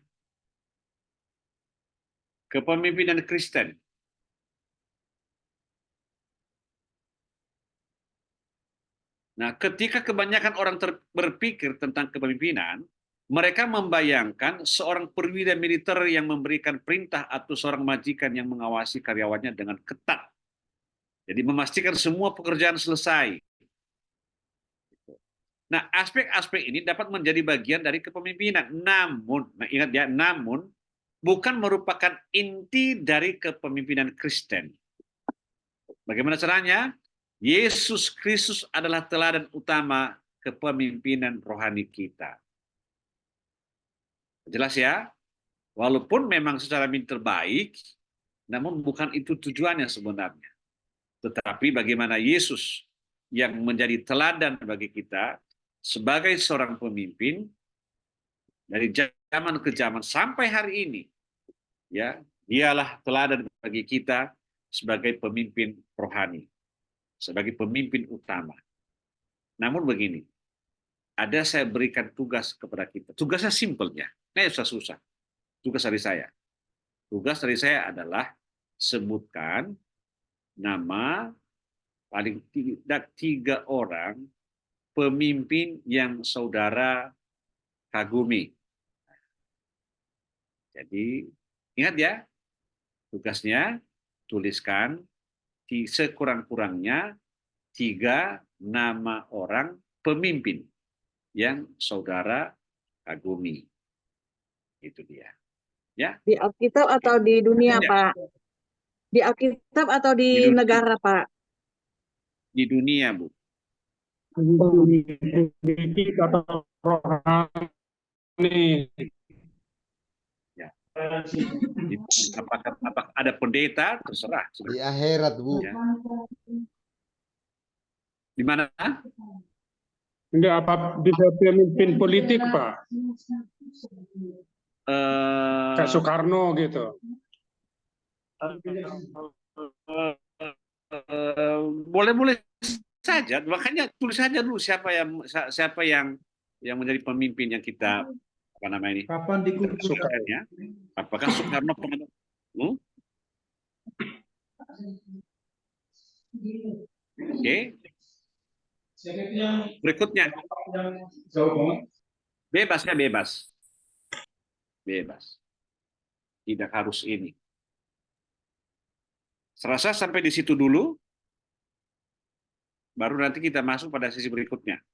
kepemimpinan Kristen. Nah, ketika kebanyakan orang berpikir tentang kepemimpinan, mereka membayangkan seorang perwira militer yang memberikan perintah atau seorang majikan yang mengawasi karyawannya dengan ketat. Jadi memastikan semua pekerjaan selesai. Nah, aspek-aspek ini dapat menjadi bagian dari kepemimpinan. Namun, ingat ya, namun bukan merupakan inti dari kepemimpinan Kristen. Bagaimana caranya? Yesus Kristus adalah teladan utama kepemimpinan rohani kita. Jelas ya? Walaupun memang secara terbaik, Namun bukan itu tujuannya sebenarnya. Tetapi bagaimana Yesus yang menjadi teladan bagi kita sebagai seorang pemimpin dari zaman ke zaman sampai hari ini, ya, dialah teladan bagi kita sebagai pemimpin rohani, sebagai pemimpin utama. Namun begini, ada saya berikan tugas kepada kita. Tugasnya simpelnya, nggak susah-susah. Tugas dari saya. Tugas dari saya adalah sebutkan nama paling tidak 3 orang pemimpin yang saudara kagumi. Jadi ingat ya, tugasnya tuliskan sekurang-kurangnya 3 nama orang pemimpin yang saudara kagumi. Itu dia. Ya. Di Alkitab atau di dunia, Ya. Pak? Di Alkitab atau Di di dunia. negara, Pak? Di dunia, Bu. Politik atau rohani. Ya. Apakah ada pendeta? Terserah. Di akhirat, Bu. Ya. Di mana? Enggak, apa bisa pemimpin politik, Pak? Kayak Soekarno gitu. Boleh-boleh saja. Makanya tulis saja dulu siapa yang menjadi pemimpin yang kita apa namanya ini? Kapan dikumpulkan? Suka ya? Apakah Soekarno pernah? Oke. Berikutnya. Bebas. Tidak harus ini. Serasa sampai di situ dulu, baru nanti kita masuk pada sesi berikutnya.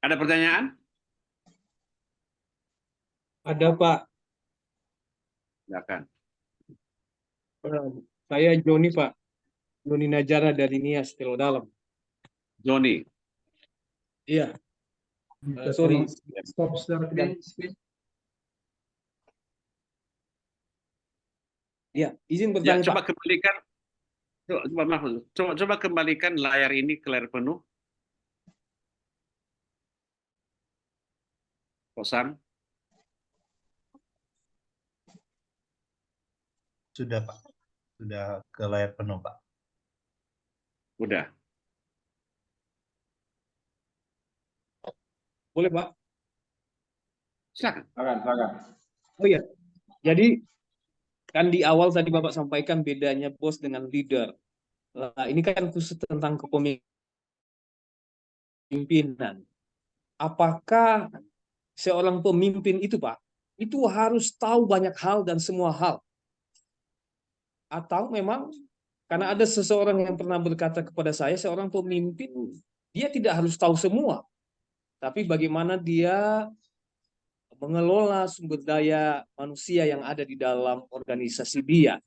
Ada pertanyaan? Ada, Pak. Silakan. Saya Joni, Pak. Joni Najara dari Nias, Telo Dalam. Joni. Iya. Sorry. Stop secara Ya, izin Ya, bertanya, coba Pak. kembalikan. Coba kembalikan layar ini ke layar penuh. Kosam. Sudah, Pak. Sudah ke layar penuh, Pak. Udah. Boleh, Pak? Silakan. Oh iya. Jadi kan di awal tadi Bapak sampaikan bedanya bos dengan leader. Nah, ini kan khusus tentang kepemimpinan. Apakah seorang pemimpin itu, Pak, itu harus tahu banyak hal dan semua hal? Atau memang karena ada seseorang yang pernah berkata kepada saya, seorang pemimpin dia tidak harus tahu semua, tapi bagaimana dia mengelola sumber daya manusia yang ada di dalam organisasi dia.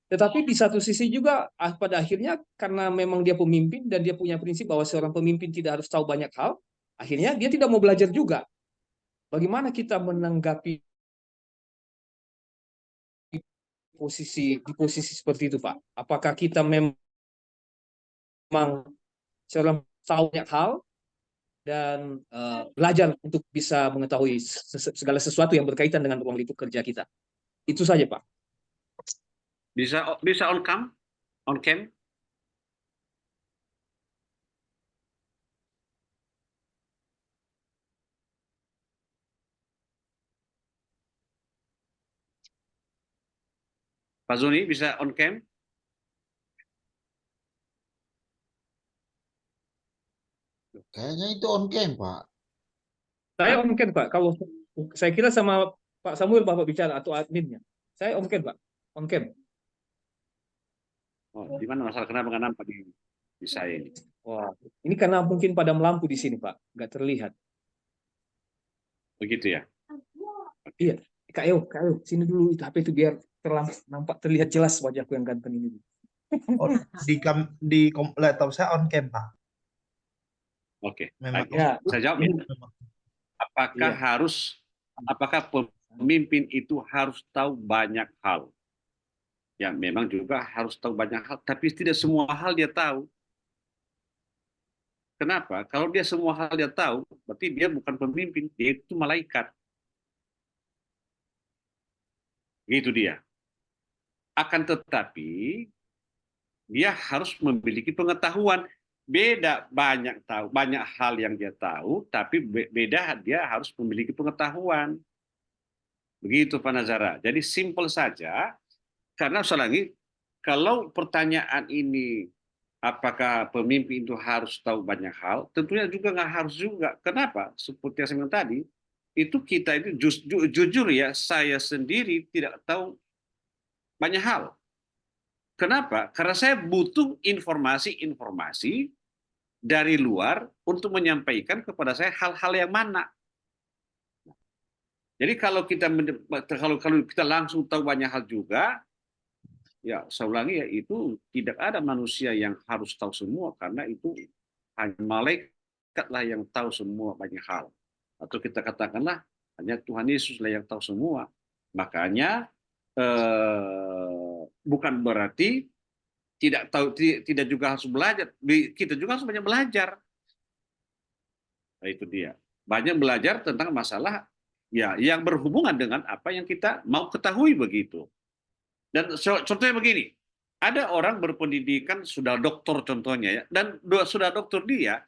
Tetapi di satu sisi juga pada akhirnya karena memang dia pemimpin dan dia punya prinsip bahwa seorang pemimpin tidak harus tahu banyak hal, akhirnya dia tidak mau belajar juga. Bagaimana kita menanggapi di posisi seperti itu, Pak? Apakah kita memang seorang tahu banyak hal dan belajar untuk bisa mengetahui segala sesuatu yang berkaitan dengan ruang lingkup kerja kita? Itu saja, Pak. Bisa on cam? On cam? Pak Zuni bisa on cam? Kayaknya itu on cam, Pak. Saya on cam, Pak. Kalau saya kira sama Pak Samuel Bapak bicara atau adminnya. Saya on cam, Pak. On cam. Oh, di mana masalah kenapa nggak nampak di saya ini? Wah, ini karena mungkin padam lampu di sini, Pak. Nggak terlihat. Begitu ya? Iya. Kak Eo, sini dulu itu HP itu biar nampak terlihat jelas wajahku yang ganteng ini. Oh, di laptop saya on cam, Pak. Oke, Memang baik. Ya. Saya jawab ya. Apakah apakah pemimpin itu harus tahu banyak hal? Ya, memang juga harus tahu banyak hal, tapi tidak semua hal dia tahu. Kenapa? Kalau dia semua hal dia tahu, berarti dia bukan pemimpin, dia itu malaikat. Gitu dia. Akan tetapi dia harus memiliki pengetahuan. Beda banyak hal yang dia tahu, tapi beda dia harus memiliki pengetahuan. Begitu Pak Nazara. Jadi simpel saja, karena sekali lagi, kalau pertanyaan ini apakah pemimpin itu harus tahu banyak hal, tentunya juga nggak harus juga. Kenapa? Seperti yang saya bilang tadi, itu kita itu jujur ya, saya sendiri tidak tahu banyak hal. Kenapa? Karena saya butuh informasi-informasi dari luar untuk menyampaikan kepada saya hal-hal yang mana. Jadi kalau kita langsung tahu banyak hal juga, ya saya ulangi ya, itu tidak ada manusia yang harus tahu semua, karena itu hanya malaikatlah yang tahu semua banyak hal. Atau kita katakanlah hanya Tuhan Yesuslah yang tahu semua. Makanya bukan berarti tidak tahu, tidak juga harus belajar. Kita juga harus banyak belajar. Nah, itu dia. Banyak belajar tentang masalah ya yang berhubungan dengan apa yang kita mau ketahui begitu. Dan contohnya begini, ada orang berpendidikan sudah doktor contohnya ya, dan sudah doktor dia,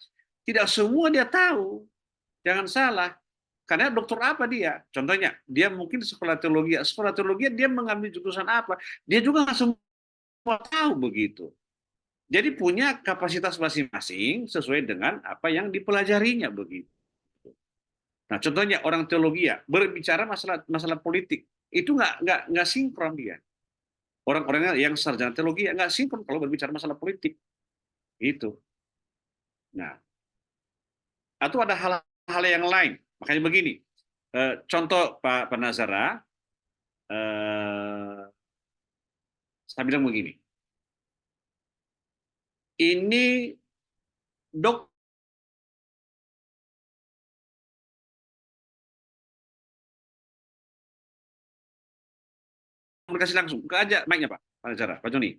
tidak semua dia tahu. Jangan salah. Karena dokter apa dia? Contohnya, dia mungkin sekolah teologi. Sekolah teologi dia mengambil jurusan apa? Dia juga nggak semua tahu begitu. Jadi punya kapasitas masing-masing sesuai dengan apa yang dipelajarinya begitu. Nah, contohnya orang teologi ya, berbicara masalah politik, itu nggak sinkron dia. Orang-orangnya yang sarjana teologi ya nggak sinkron kalau berbicara masalah politik. Itu. Nah, atau ada hal-hal yang lain. Makanya begini, contoh Pak Nazara, saya bilang begini, ini komunikasi langsung, ajak mic-nya Pak Nazara, Pak Joni.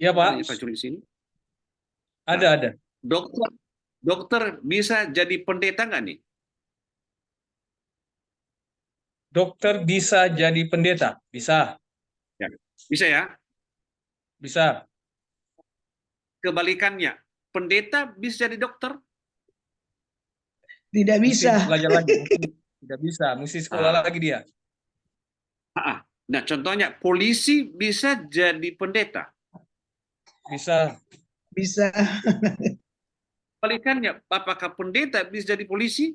Ya Pak. Pak Joni di sini. Ada. Dokter bisa jadi pendeta nggak nih? Dokter bisa jadi pendeta? Bisa. Ya. Bisa ya? Bisa. Kebalikannya, pendeta bisa jadi dokter? Tidak bisa. Mesti belajar lagi. Tidak bisa, mesti sekolah lagi dia. Nah, contohnya polisi bisa jadi pendeta? Bisa. Bisa. Kebalikannya, apakah pendeta bisa jadi polisi?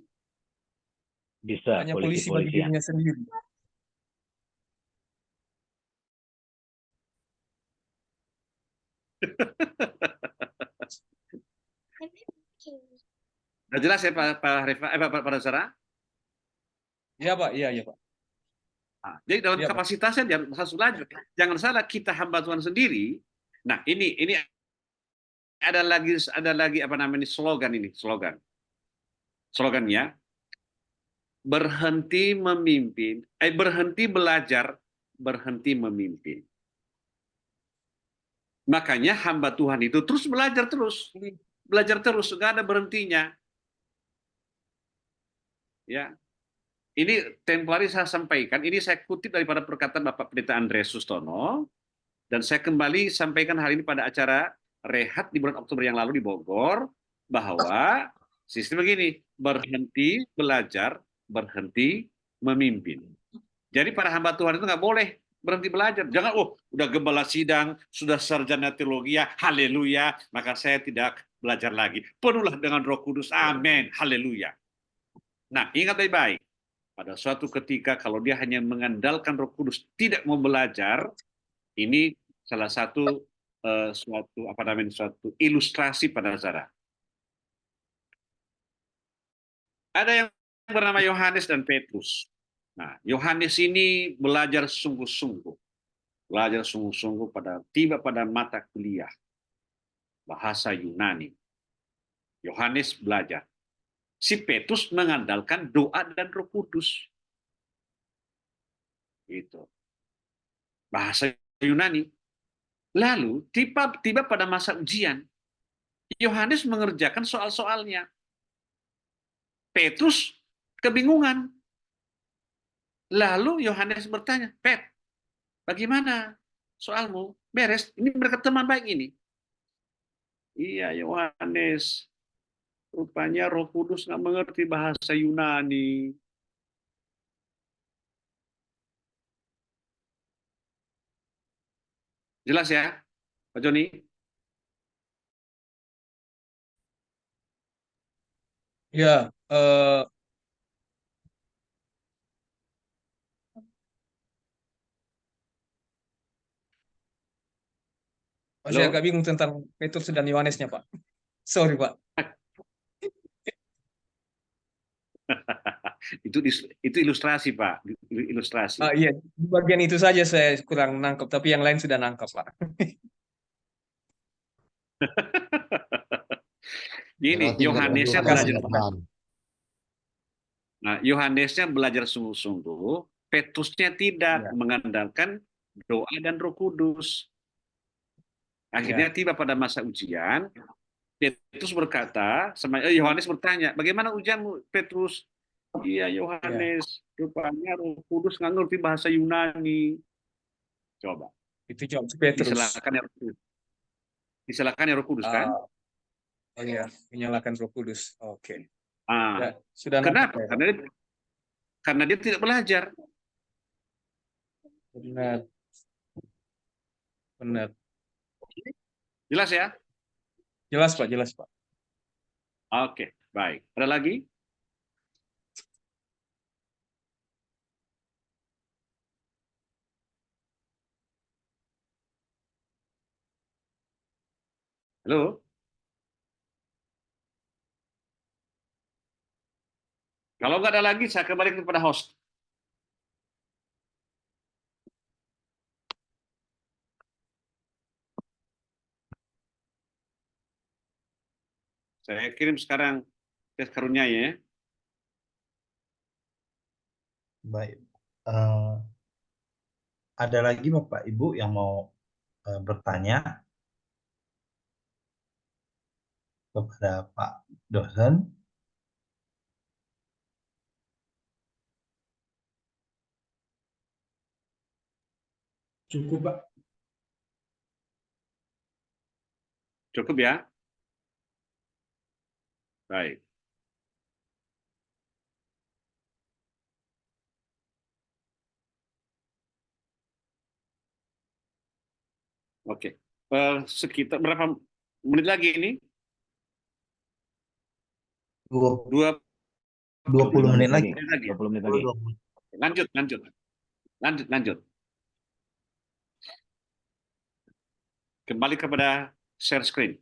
Bisa. Hanya polisi bagi dirinya sendiri. Sudah jelas ya Pak Nazara? Iya Pak, iya Pak. Nah, jadi dalam kapasitasnya dia harus belajar. Jangan salah, kita hamba Tuhan sendiri. Nah, ini ada lagi apa namanya slogan ini, slogannya berhenti memimpin, berhenti belajar, berhenti memimpin. Makanya hamba Tuhan itu terus belajar terus, nggak ada berhentinya. Ya, ini tempo hari saya sampaikan, ini saya kutip daripada perkataan Bapak Pendeta Andreas Sustono, dan saya kembali sampaikan hari ini pada acara Rehat di bulan Oktober yang lalu di Bogor, bahwa sistem begini, berhenti belajar, berhenti memimpin. Jadi para hamba Tuhan itu nggak boleh berhenti belajar. Jangan, udah gembala sidang, sudah sarjana teologi, haleluya, maka saya tidak belajar lagi. Penuhlah dengan Roh Kudus, amin, haleluya. Nah, ingat baik-baik. Pada suatu ketika kalau dia hanya mengandalkan Roh Kudus, tidak mau belajar, ini salah satu suatu ilustrasi pada Nazara. Ada yang bernama Yohanes dan Petrus. Nah, Yohanes ini belajar sungguh-sungguh tiba pada mata kuliah bahasa Yunani. Yohanes belajar. Si Petrus mengandalkan doa dan Roh Kudus. Itu bahasa Yunani. Lalu tiba pada masa ujian, Yohanes mengerjakan soal-soalnya. Petrus kebingungan. Lalu Yohanes bertanya, Pet, bagaimana soalmu? Beres? Ini mereka teman baik ini. Iya, Yohanes. Rupanya Roh Kudus nggak mengerti bahasa Yunani. Jelas ya, Pak Joni? Ya, masih Halo? agak bingung tentang Petrus dan Yohanesnya, Pak. Sorry, Pak. Itu ilustrasi, Pak. Ilustrasi. Iya, di bagian itu saja saya kurang nangkep, tapi yang lain sudah nangkep, Pak. Gini, Berarti Yohanesnya berdoa belajar. Tuhan. Nah, Yohanesnya belajar sungguh-sungguh, Petrusnya tidak Ya. mengandalkan doa dan Roh Kudus. Akhirnya tiba pada masa ujian, Petrus berkata, Yohanes bertanya, bagaimana ujianmu, Petrus? Iya, Yohanes, rupanya Roh Kudus nggak ngerti bahasa Yunani. Coba. Itu jawab Petrus. Disalahkan ya Roh Kudus, kan? Oh iya, menyalahkan Roh Kudus. Oke. Ah, Ya, sudah kenapa? nangkep, Karena dia tidak belajar. Benar. Benar. Jelas ya? Jelas, Pak, jelas, Pak. Oke, baik. Ada lagi? Halo? Kalau nggak ada lagi, saya kembali kepada host. Saya kirim sekarang tes karunia ya. Baik. Ada lagi Bapak Ibu yang mau bertanya kepada Pak dosen? Cukup, Pak. Cukup ya? Baik. Oke. Sekitar berapa menit lagi ini? 20 20 menit lagi. 20 menit lagi. Lanjut. Kembali kepada share screen.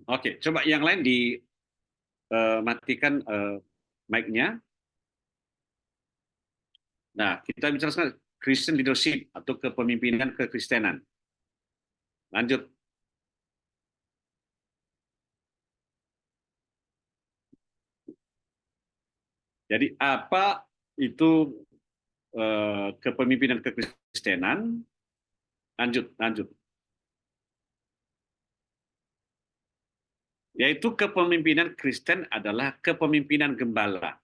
Oke, coba yang lain dimatikan mic-nya. Nah, kita bicara sekarang Christian leadership atau kepemimpinan kekristenan. Lanjut. Jadi apa itu kepemimpinan kekristenan? Lanjut. Yaitu kepemimpinan Kristen adalah kepemimpinan gembala.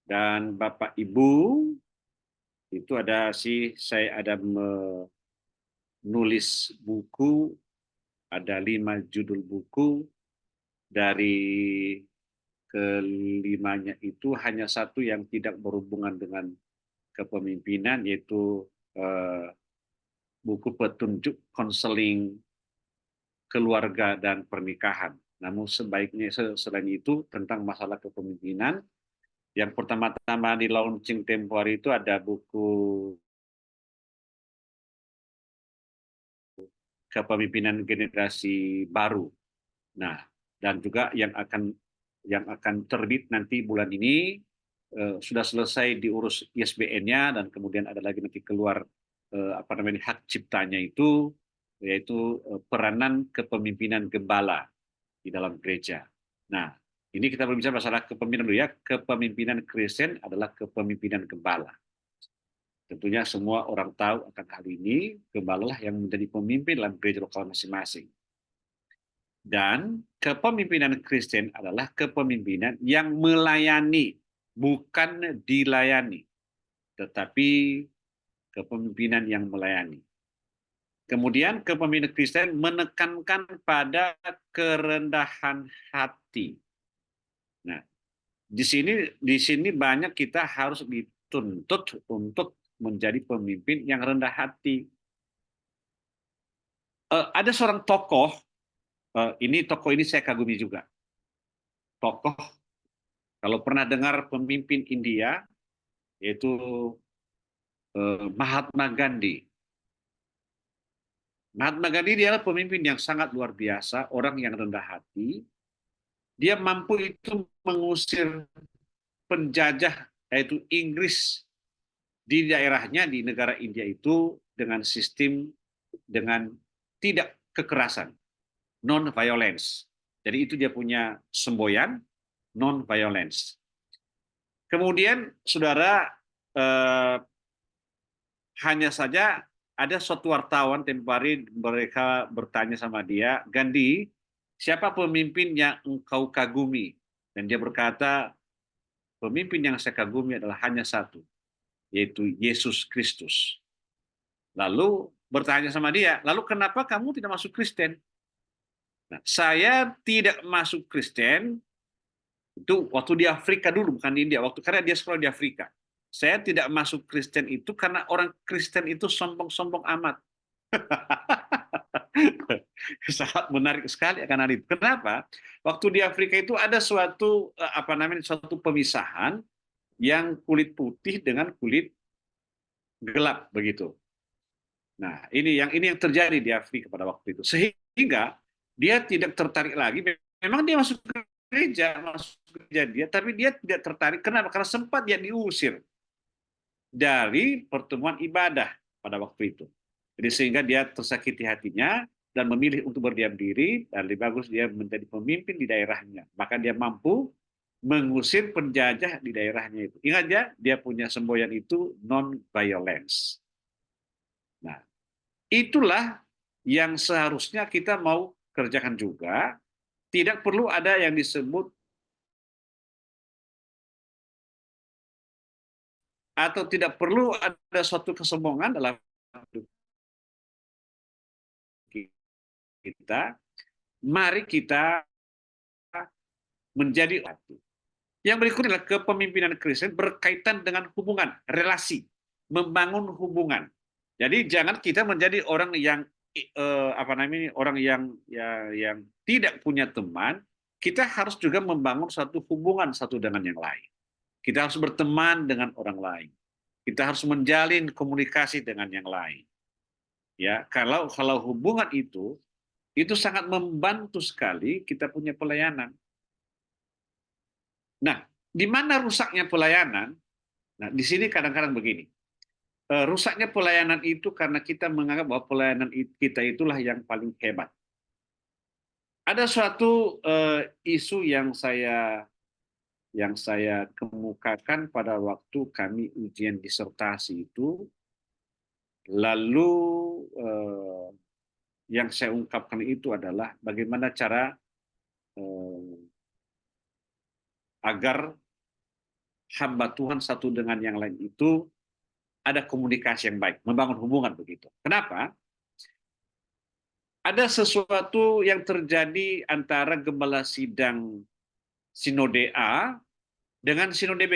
Dan Bapak Ibu itu saya ada menulis buku, ada 5 judul buku, dari kelimanya itu hanya satu yang tidak berhubungan dengan kepemimpinan, yaitu buku petunjuk konseling keluarga dan pernikahan. Namun sebaiknya selain itu tentang masalah kepemimpinan, yang pertama-tama di launching tempo hari itu ada buku kepemimpinan generasi baru. Nah, dan juga yang akan terbit nanti bulan ini sudah selesai diurus ISBN-nya, dan kemudian ada lagi nanti keluar hak ciptanya itu, yaitu peranan kepemimpinan gembala di dalam gereja. Nah, ini kita berbicara masalah kepemimpinan dulu ya. Kepemimpinan Kristen adalah kepemimpinan gembala. Tentunya semua orang tahu akan hal ini, gembala lah yang menjadi pemimpin dalam gereja lokal masing-masing. Dan kepemimpinan Kristen adalah kepemimpinan yang melayani, bukan dilayani, tetapi kepemimpinan yang melayani. Kemudian kepemimpinan Kristen menekankan pada kerendahan hati. Nah, di sini banyak kita harus dituntut untuk menjadi pemimpin yang rendah hati. Ada seorang tokoh, tokoh ini saya kagumi juga. Tokoh, kalau pernah dengar pemimpin India, yaitu Mahatma Gandhi. Mahatma Gandhi dia adalah pemimpin yang sangat luar biasa, orang yang rendah hati. Dia mampu itu mengusir penjajah, yaitu Inggris, di daerahnya, di negara India itu dengan sistem, dengan tidak kekerasan, non-violence. Jadi itu dia punya semboyan, non-violence. Kemudian, saudara, hanya saja ada suatu wartawan tempo hari mereka bertanya sama dia, Gandhi, siapa pemimpin yang engkau kagumi? Dan dia berkata, pemimpin yang saya kagumi adalah hanya satu, yaitu Yesus Kristus. Lalu bertanya sama dia, lalu kenapa kamu tidak masuk Kristen? Nah, saya tidak masuk Kristen itu waktu di Afrika dulu, bukan di India. Karena dia sekolah di Afrika. Saya tidak masuk Kristen itu karena orang Kristen itu sombong-sombong amat. Sangat menarik sekali akan hal itu. Kenapa? Waktu di Afrika itu ada suatu suatu pemisahan yang kulit putih dengan kulit gelap begitu. Nah, ini yang terjadi di Afrika pada waktu itu. Sehingga dia tidak tertarik lagi. Memang dia masuk gereja dia, tapi dia tidak tertarik. Kenapa? Karena sempat dia diusir dari pertemuan ibadah pada waktu itu. Jadi sehingga dia tersakiti hatinya dan memilih untuk berdiam diri, dan lebih bagus dia menjadi pemimpin di daerahnya. Maka dia mampu mengusir penjajah di daerahnya itu. Ingat ya, dia punya semboyan itu non-violence. Nah, itulah yang seharusnya kita mau kerjakan juga. Tidak perlu ada yang disebut atau tidak perlu ada suatu kesombongan dalam hidup kita. Mari kita menjadi satu. Yang berikutnya adalah kepemimpinan Kristen berkaitan dengan hubungan, relasi, membangun hubungan. Jadi jangan kita menjadi orang yang orang yang tidak punya teman. Kita harus juga membangun suatu hubungan satu dengan yang lain. Kita harus berteman dengan orang lain. Kita harus menjalin komunikasi dengan yang lain. Ya, kalau hubungan itu sangat membantu sekali kita punya pelayanan. Nah, di mana rusaknya pelayanan? Nah, di sini kadang-kadang begini. Rusaknya pelayanan itu karena kita menganggap bahwa pelayanan kita itulah yang paling hebat. Ada suatu isu yang saya kemukakan pada waktu kami ujian disertasi itu, lalu yang saya ungkapkan itu adalah bagaimana cara agar hamba Tuhan satu dengan yang lain itu ada komunikasi yang baik, membangun hubungan begitu. Kenapa? Ada sesuatu yang terjadi antara gembala sidang Sinode A dengan Sinode B.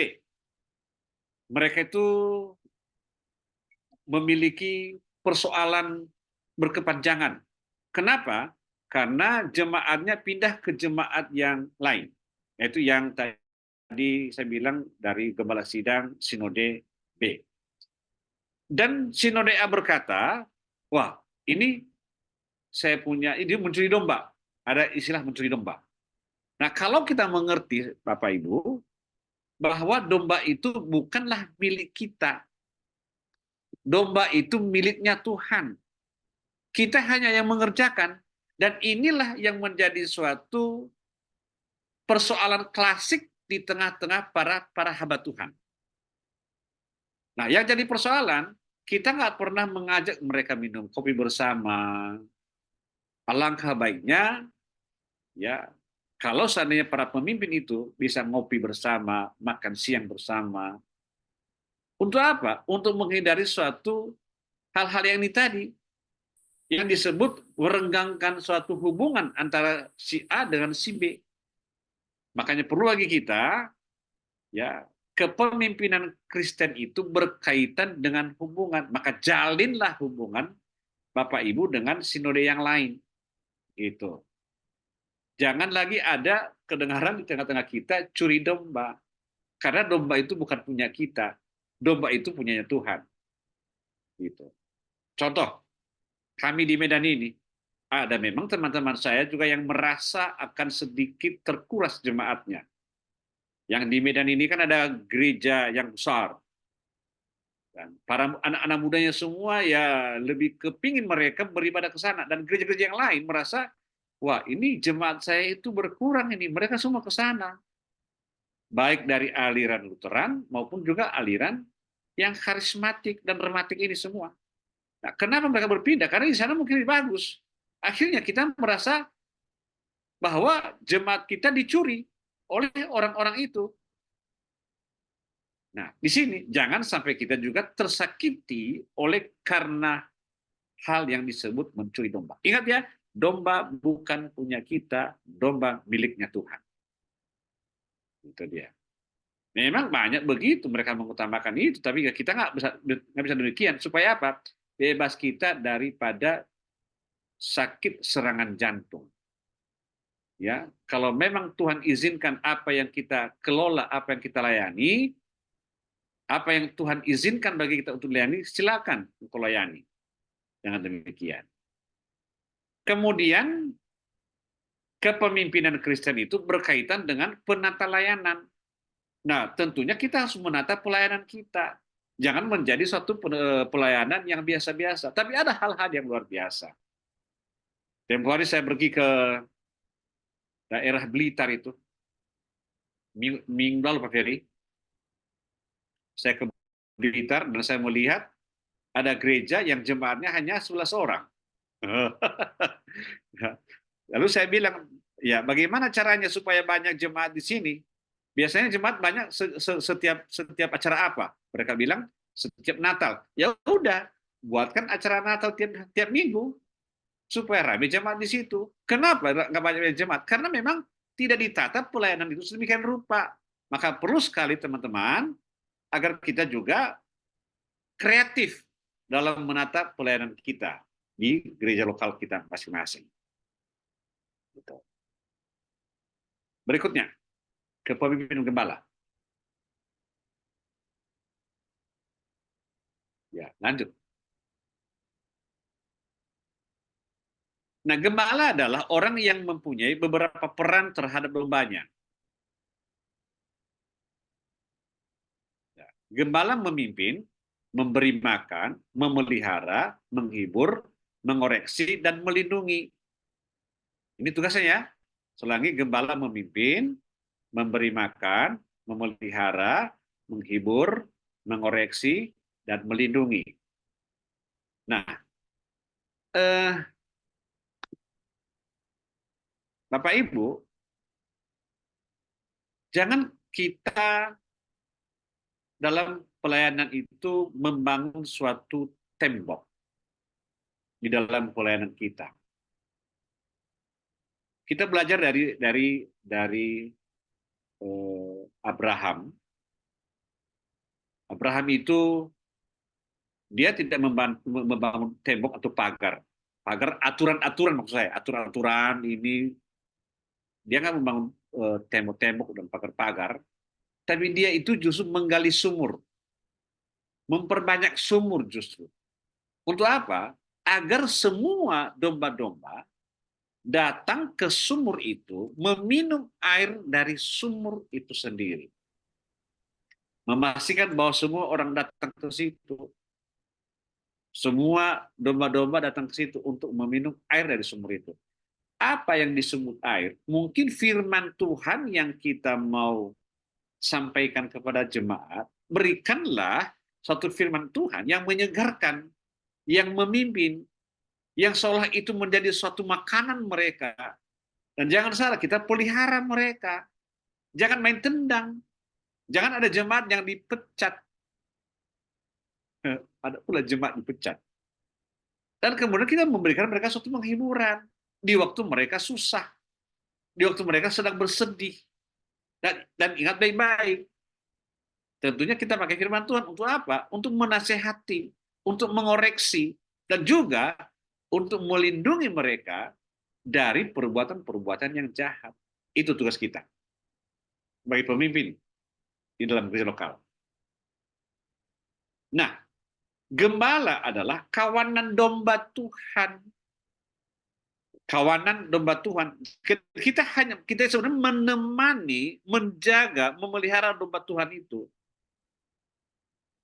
Mereka itu memiliki persoalan berkepanjangan. Kenapa? Karena jemaatnya pindah ke jemaat yang lain. Yaitu yang tadi saya bilang dari Gembala Sidang Sinode B. Dan Sinode A berkata, wah ini saya punya, ini mencuri domba. Ada istilah mencuri domba. Nah kalau kita mengerti Bapak Ibu, bahwa domba itu bukanlah milik kita. Domba itu miliknya Tuhan. Kita hanya yang mengerjakan. Dan inilah yang menjadi suatu persoalan klasik di tengah-tengah para hamba Tuhan. Nah, yang jadi persoalan, kita nggak pernah mengajak mereka minum kopi bersama. Alangkah baiknya, ya, kalau seandainya para pemimpin itu bisa ngopi bersama, makan siang bersama. Untuk apa? Untuk menghindari suatu hal-hal yang ini tadi, yang disebut merenggangkan suatu hubungan antara si A dengan si B. Makanya perlu lagi kita, ya, kepemimpinan Kristen itu berkaitan dengan hubungan. Maka jalinlah hubungan Bapak Ibu dengan sinode yang lain. Gitu. Jangan lagi ada kedengaran di tengah-tengah kita curi domba. Karena domba itu bukan punya kita. Domba itu punyanya Tuhan. Gitu. Contoh, kami di Medan ini, ada memang teman-teman saya juga yang merasa akan sedikit terkuras jemaatnya. Yang di Medan ini kan ada gereja yang besar. Dan para anak-anak mudanya semua ya lebih kepingin mereka beribadah ke sana. Dan gereja-gereja yang lain merasa, wah ini jemaat saya itu berkurang ini, mereka semua ke sana. Baik dari aliran Lutheran maupun juga aliran yang karismatik dan rematik ini semua. Nah, kenapa mereka berpindah? Karena di sana mungkin lebih bagus. Akhirnya kita merasa bahwa jemaat kita dicuri oleh orang-orang itu. Nah, di sini jangan sampai kita juga tersakiti oleh karena hal yang disebut mencuri domba. Ingat ya, domba bukan punya kita, domba miliknya Tuhan. Itu dia. Memang banyak begitu mereka mengutamakan itu, tapi kita nggak bisa demikian. Supaya apa? Bebas kita daripada sakit serangan jantung. Ya, kalau memang Tuhan izinkan apa yang kita kelola, apa yang kita layani, apa yang Tuhan izinkan bagi kita untuk layani, silakan untuk layani. Jangan demikian. Kemudian kepemimpinan Kristen itu berkaitan dengan penata layanan. Nah, tentunya kita harus menata pelayanan kita. Jangan menjadi suatu pelayanan yang biasa-biasa. Tapi ada hal-hal yang luar biasa. Tempoh hari saya pergi ke daerah Blitar itu. Minggu lalu Pak Ferry. Saya ke Blitar dan saya melihat ada gereja yang jemaatnya hanya 11 orang. Lalu saya bilang, ya bagaimana caranya supaya banyak jemaat di sini? Biasanya jemaat banyak setiap acara apa? Mereka bilang setiap Natal. Ya udah, buatkan acara Natal tiap minggu supaya ramai jemaat di situ. Kenapa nggak banyak jemaat? Karena memang tidak ditata pelayanan itu sedemikian rupa. Maka perlu sekali teman-teman agar kita juga kreatif dalam menata pelayanan kita di gereja lokal kita masing-masing. Berikutnya, kepemimpinan gembala. Ya, lanjut. Nah, gembala adalah orang yang mempunyai beberapa peran terhadap dombanya. Ya, gembala memimpin, memberi makan, memelihara, menghibur, mengoreksi, dan melindungi. Ini tugasnya ya. Selagi gembala memimpin, memberi makan, memelihara, menghibur, mengoreksi, dan melindungi. Nah, Bapak Ibu, jangan kita dalam pelayanan itu membangun suatu tembok di dalam pelayanan kita. Kita belajar dari Abraham. Abraham itu Dia tidak membangun tembok atau pagar. Pagar aturan-aturan maksud saya, aturan-aturan ini. Dia nggak membangun tembok-tembok dan pagar-pagar, tapi dia itu justru menggali sumur. Memperbanyak sumur justru. Untuk apa? Agar semua domba-domba datang ke sumur itu, meminum air dari sumur itu sendiri. Memastikan bahwa semua orang datang ke situ. Semua domba-domba datang ke situ untuk meminum air dari sumur itu. Apa yang disebut air? Mungkin firman Tuhan yang kita mau sampaikan kepada jemaat, berikanlah satu firman Tuhan yang menyegarkan, yang memimpin, yang seolah itu menjadi suatu makanan mereka. Dan jangan salah, kita pelihara mereka. Jangan main tendang. Jangan ada jemaat yang dipecat. Ada pula jemaat dipecat. Dan kemudian kita memberikan mereka suatu penghiburan di waktu mereka susah, di waktu mereka sedang bersedih. Dan ingat baik-baik, tentunya kita pakai firman Tuhan untuk apa? Untuk menasehati, untuk mengoreksi, dan juga untuk melindungi mereka dari perbuatan-perbuatan yang jahat. Itu tugas kita bagi pemimpin di dalam gereja lokal. Nah, gembala adalah kawanan domba Tuhan. Kawanan domba Tuhan. Kita sebenarnya menemani, menjaga, memelihara domba Tuhan itu.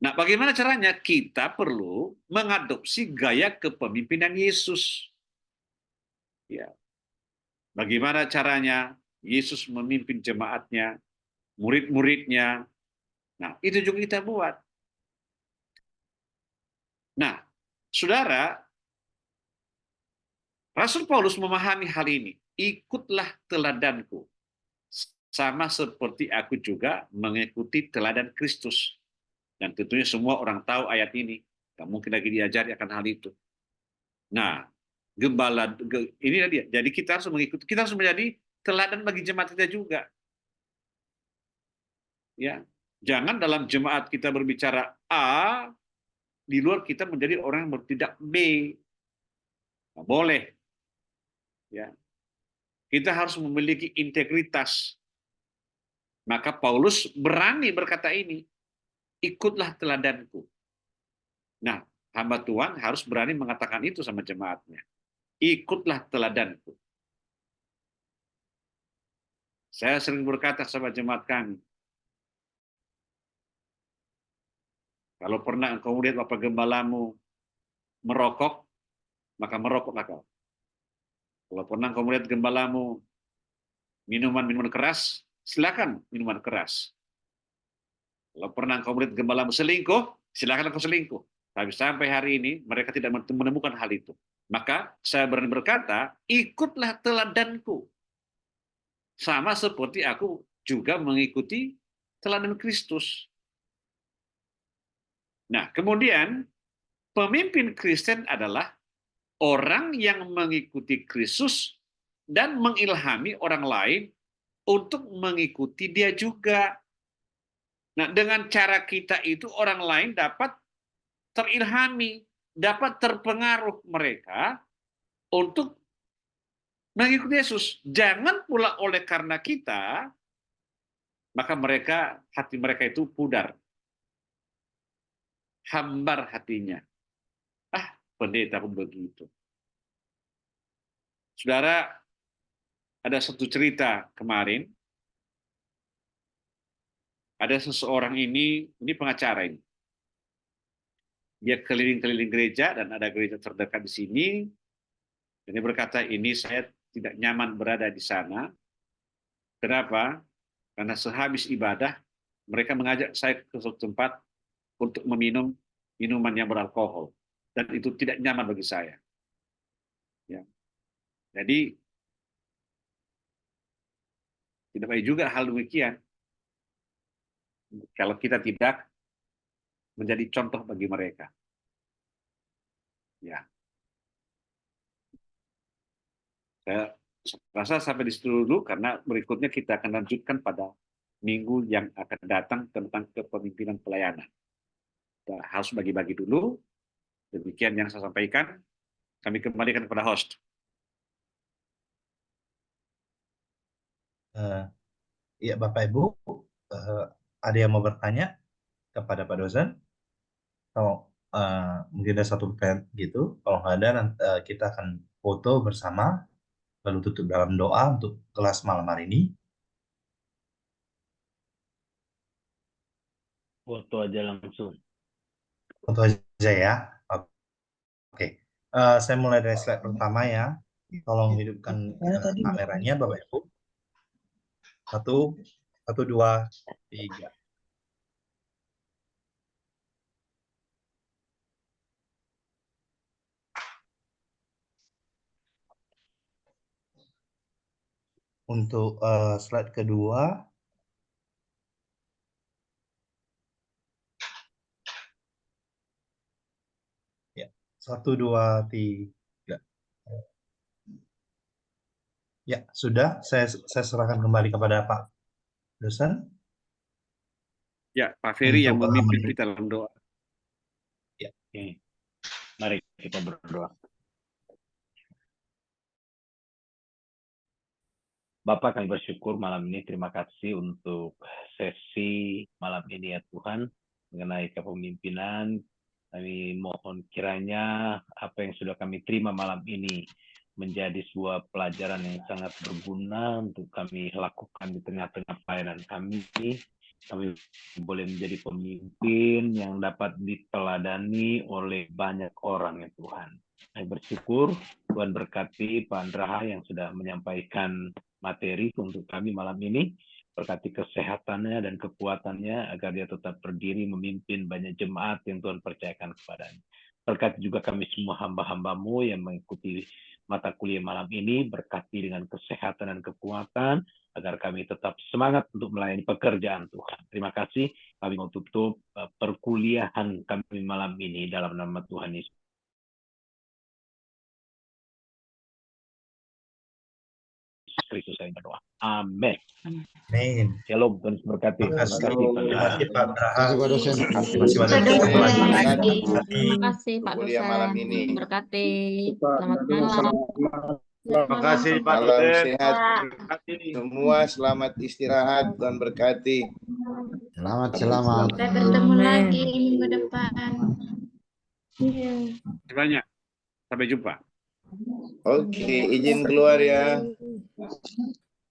Nah, bagaimana caranya? Kita perlu mengadopsi gaya kepemimpinan Yesus. Ya. Bagaimana caranya Yesus memimpin jemaatnya, murid-muridnya. Nah, itu juga kita buat. Nah, saudara, Rasul Paulus memahami hal ini. Ikutlah teladanku, sama seperti aku juga mengikuti teladan Kristus. Dan tentunya semua orang tahu ayat ini. Nggak mungkin lagi diajari akan hal itu. Nah, gembala ini dia. Jadi kita harus mengikuti, kita harus menjadi teladan bagi jemaat kita juga. Ya, jangan dalam jemaat kita berbicara A, di luar kita menjadi orang yang bertindak B. Nggak boleh. Ya, kita harus memiliki integritas. Maka Paulus berani berkata ini, ikutlah teladanku. Nah, hamba Tuhan harus berani mengatakan itu sama jemaatnya. Ikutlah teladanku. Saya sering berkata sama jemaat kami, kalau pernah engkau melihat Bapak Gembalamu merokok, maka merokoklah kau. Kalau pernah engkau melihat gembalamu minuman keras, silakan minuman keras. Kalau pernah engkau melihat gembalamu selingkuh, silakan engkau selingkuh. Tapi sampai hari ini mereka tidak menemukan hal itu. Maka saya berani berkata, ikutlah teladanku. Sama seperti aku juga mengikuti teladan Kristus. Nah, kemudian pemimpin Kristen adalah orang yang mengikuti Kristus dan mengilhami orang lain untuk mengikuti dia juga. Nah, dengan cara kita itu orang lain dapat terilhami, dapat terpengaruh mereka untuk mengikuti Yesus. Jangan pula oleh karena kita, maka hati mereka itu pudar. Hambar hatinya. Pendeta pun begitu. Saudara, ada satu cerita kemarin. Ada seseorang ini pengacara ini. Dia keliling-keliling gereja dan ada gereja terdekat di sini. Dan dia berkata, ini saya tidak nyaman berada di sana. Kenapa? Karena sehabis ibadah, mereka mengajak saya ke suatu tempat untuk meminum minuman yang beralkohol. Dan itu tidak nyaman bagi saya. Ya. Jadi, tidak baik juga hal demikian. Kalau kita tidak menjadi contoh bagi mereka. Ya. Saya rasa sampai di situ dulu, karena berikutnya kita akan lanjutkan pada minggu yang akan datang tentang kepemimpinan pelayanan. Kita harus bagi-bagi dulu. Demikian yang saya sampaikan. Kami kembalikan kepada host. Ya, Bapak Ibu, ada yang mau bertanya kepada Pak dosen? Atau mungkin ada satu pertanyaan gitu? Kalau nggak ada, kita akan foto bersama, lalu tutup dalam doa untuk kelas malam hari ini. Foto aja langsung. Foto aja ya. Oke. Saya mulai dari slide pertama ya. Tolong hidupkan kameranya, Bapak Ibu. 1, 2, 3. Untuk slide kedua, ya, 1, 2, 3. Ya, sudah. Saya serahkan kembali kepada Pak dosen. Ya, Pak Ferry yang Untuk, memimpin kita dalam doa. Ya. Oke. Mari kita berdoa. Bapak, kami bersyukur malam ini, terima kasih untuk sesi malam ini ya Tuhan, mengenai kepemimpinan. Kami mohon kiranya apa yang sudah kami terima malam ini menjadi sebuah pelajaran yang sangat berguna untuk kami lakukan di tengah-tengah pelayanan kami. Kami boleh menjadi pemimpin yang dapat diteladani oleh banyak orang ya Tuhan. Kami bersyukur Tuhan berkati Pak Andraha yang sudah menyampaikan materi untuk kami malam ini, berkati kesehatannya dan kekuatannya agar dia tetap berdiri memimpin banyak jemaat yang Tuhan percayakan kepadanya. Berkati juga kami semua hamba-hambamu yang mengikuti mata kuliah malam ini, berkati dengan kesehatan dan kekuatan agar kami tetap semangat untuk melayani pekerjaan Tuhan. Terima kasih, kami mau tutup perkuliahan kami malam ini dalam nama Tuhan Yesus Kristus saya berdoa. Amin. Amin. Shalom, Tuhan berkati. Terima kasih. Terima kasih, Pak Braha. Terima kasih, Pak dosen. Terima kasih, Pak Pak dosen. dosen, Berkati. terima kasih Pak Kuliah malam dosen. ini. Berkati. Selamat malam. Terima kasih Pak Salam dosen. sehat Terima kasih. semua, selamat istirahat, Tuhan berkati. Selamat, selamat. Kita bertemu lagi minggu depan. Terima kasih banyak. Sampai jumpa. Oke, izin keluar ya.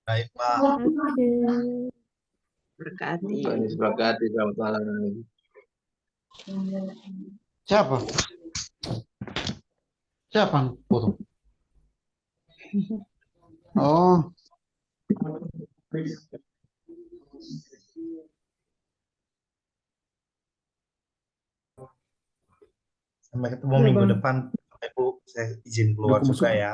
Baik, Pak. Berkati. Berkati, selamat malam. Siapa? Siapa yang foto? Oh. Sampai ketemu minggu depan, Bapak Ibu. Saya izin keluar juga ya.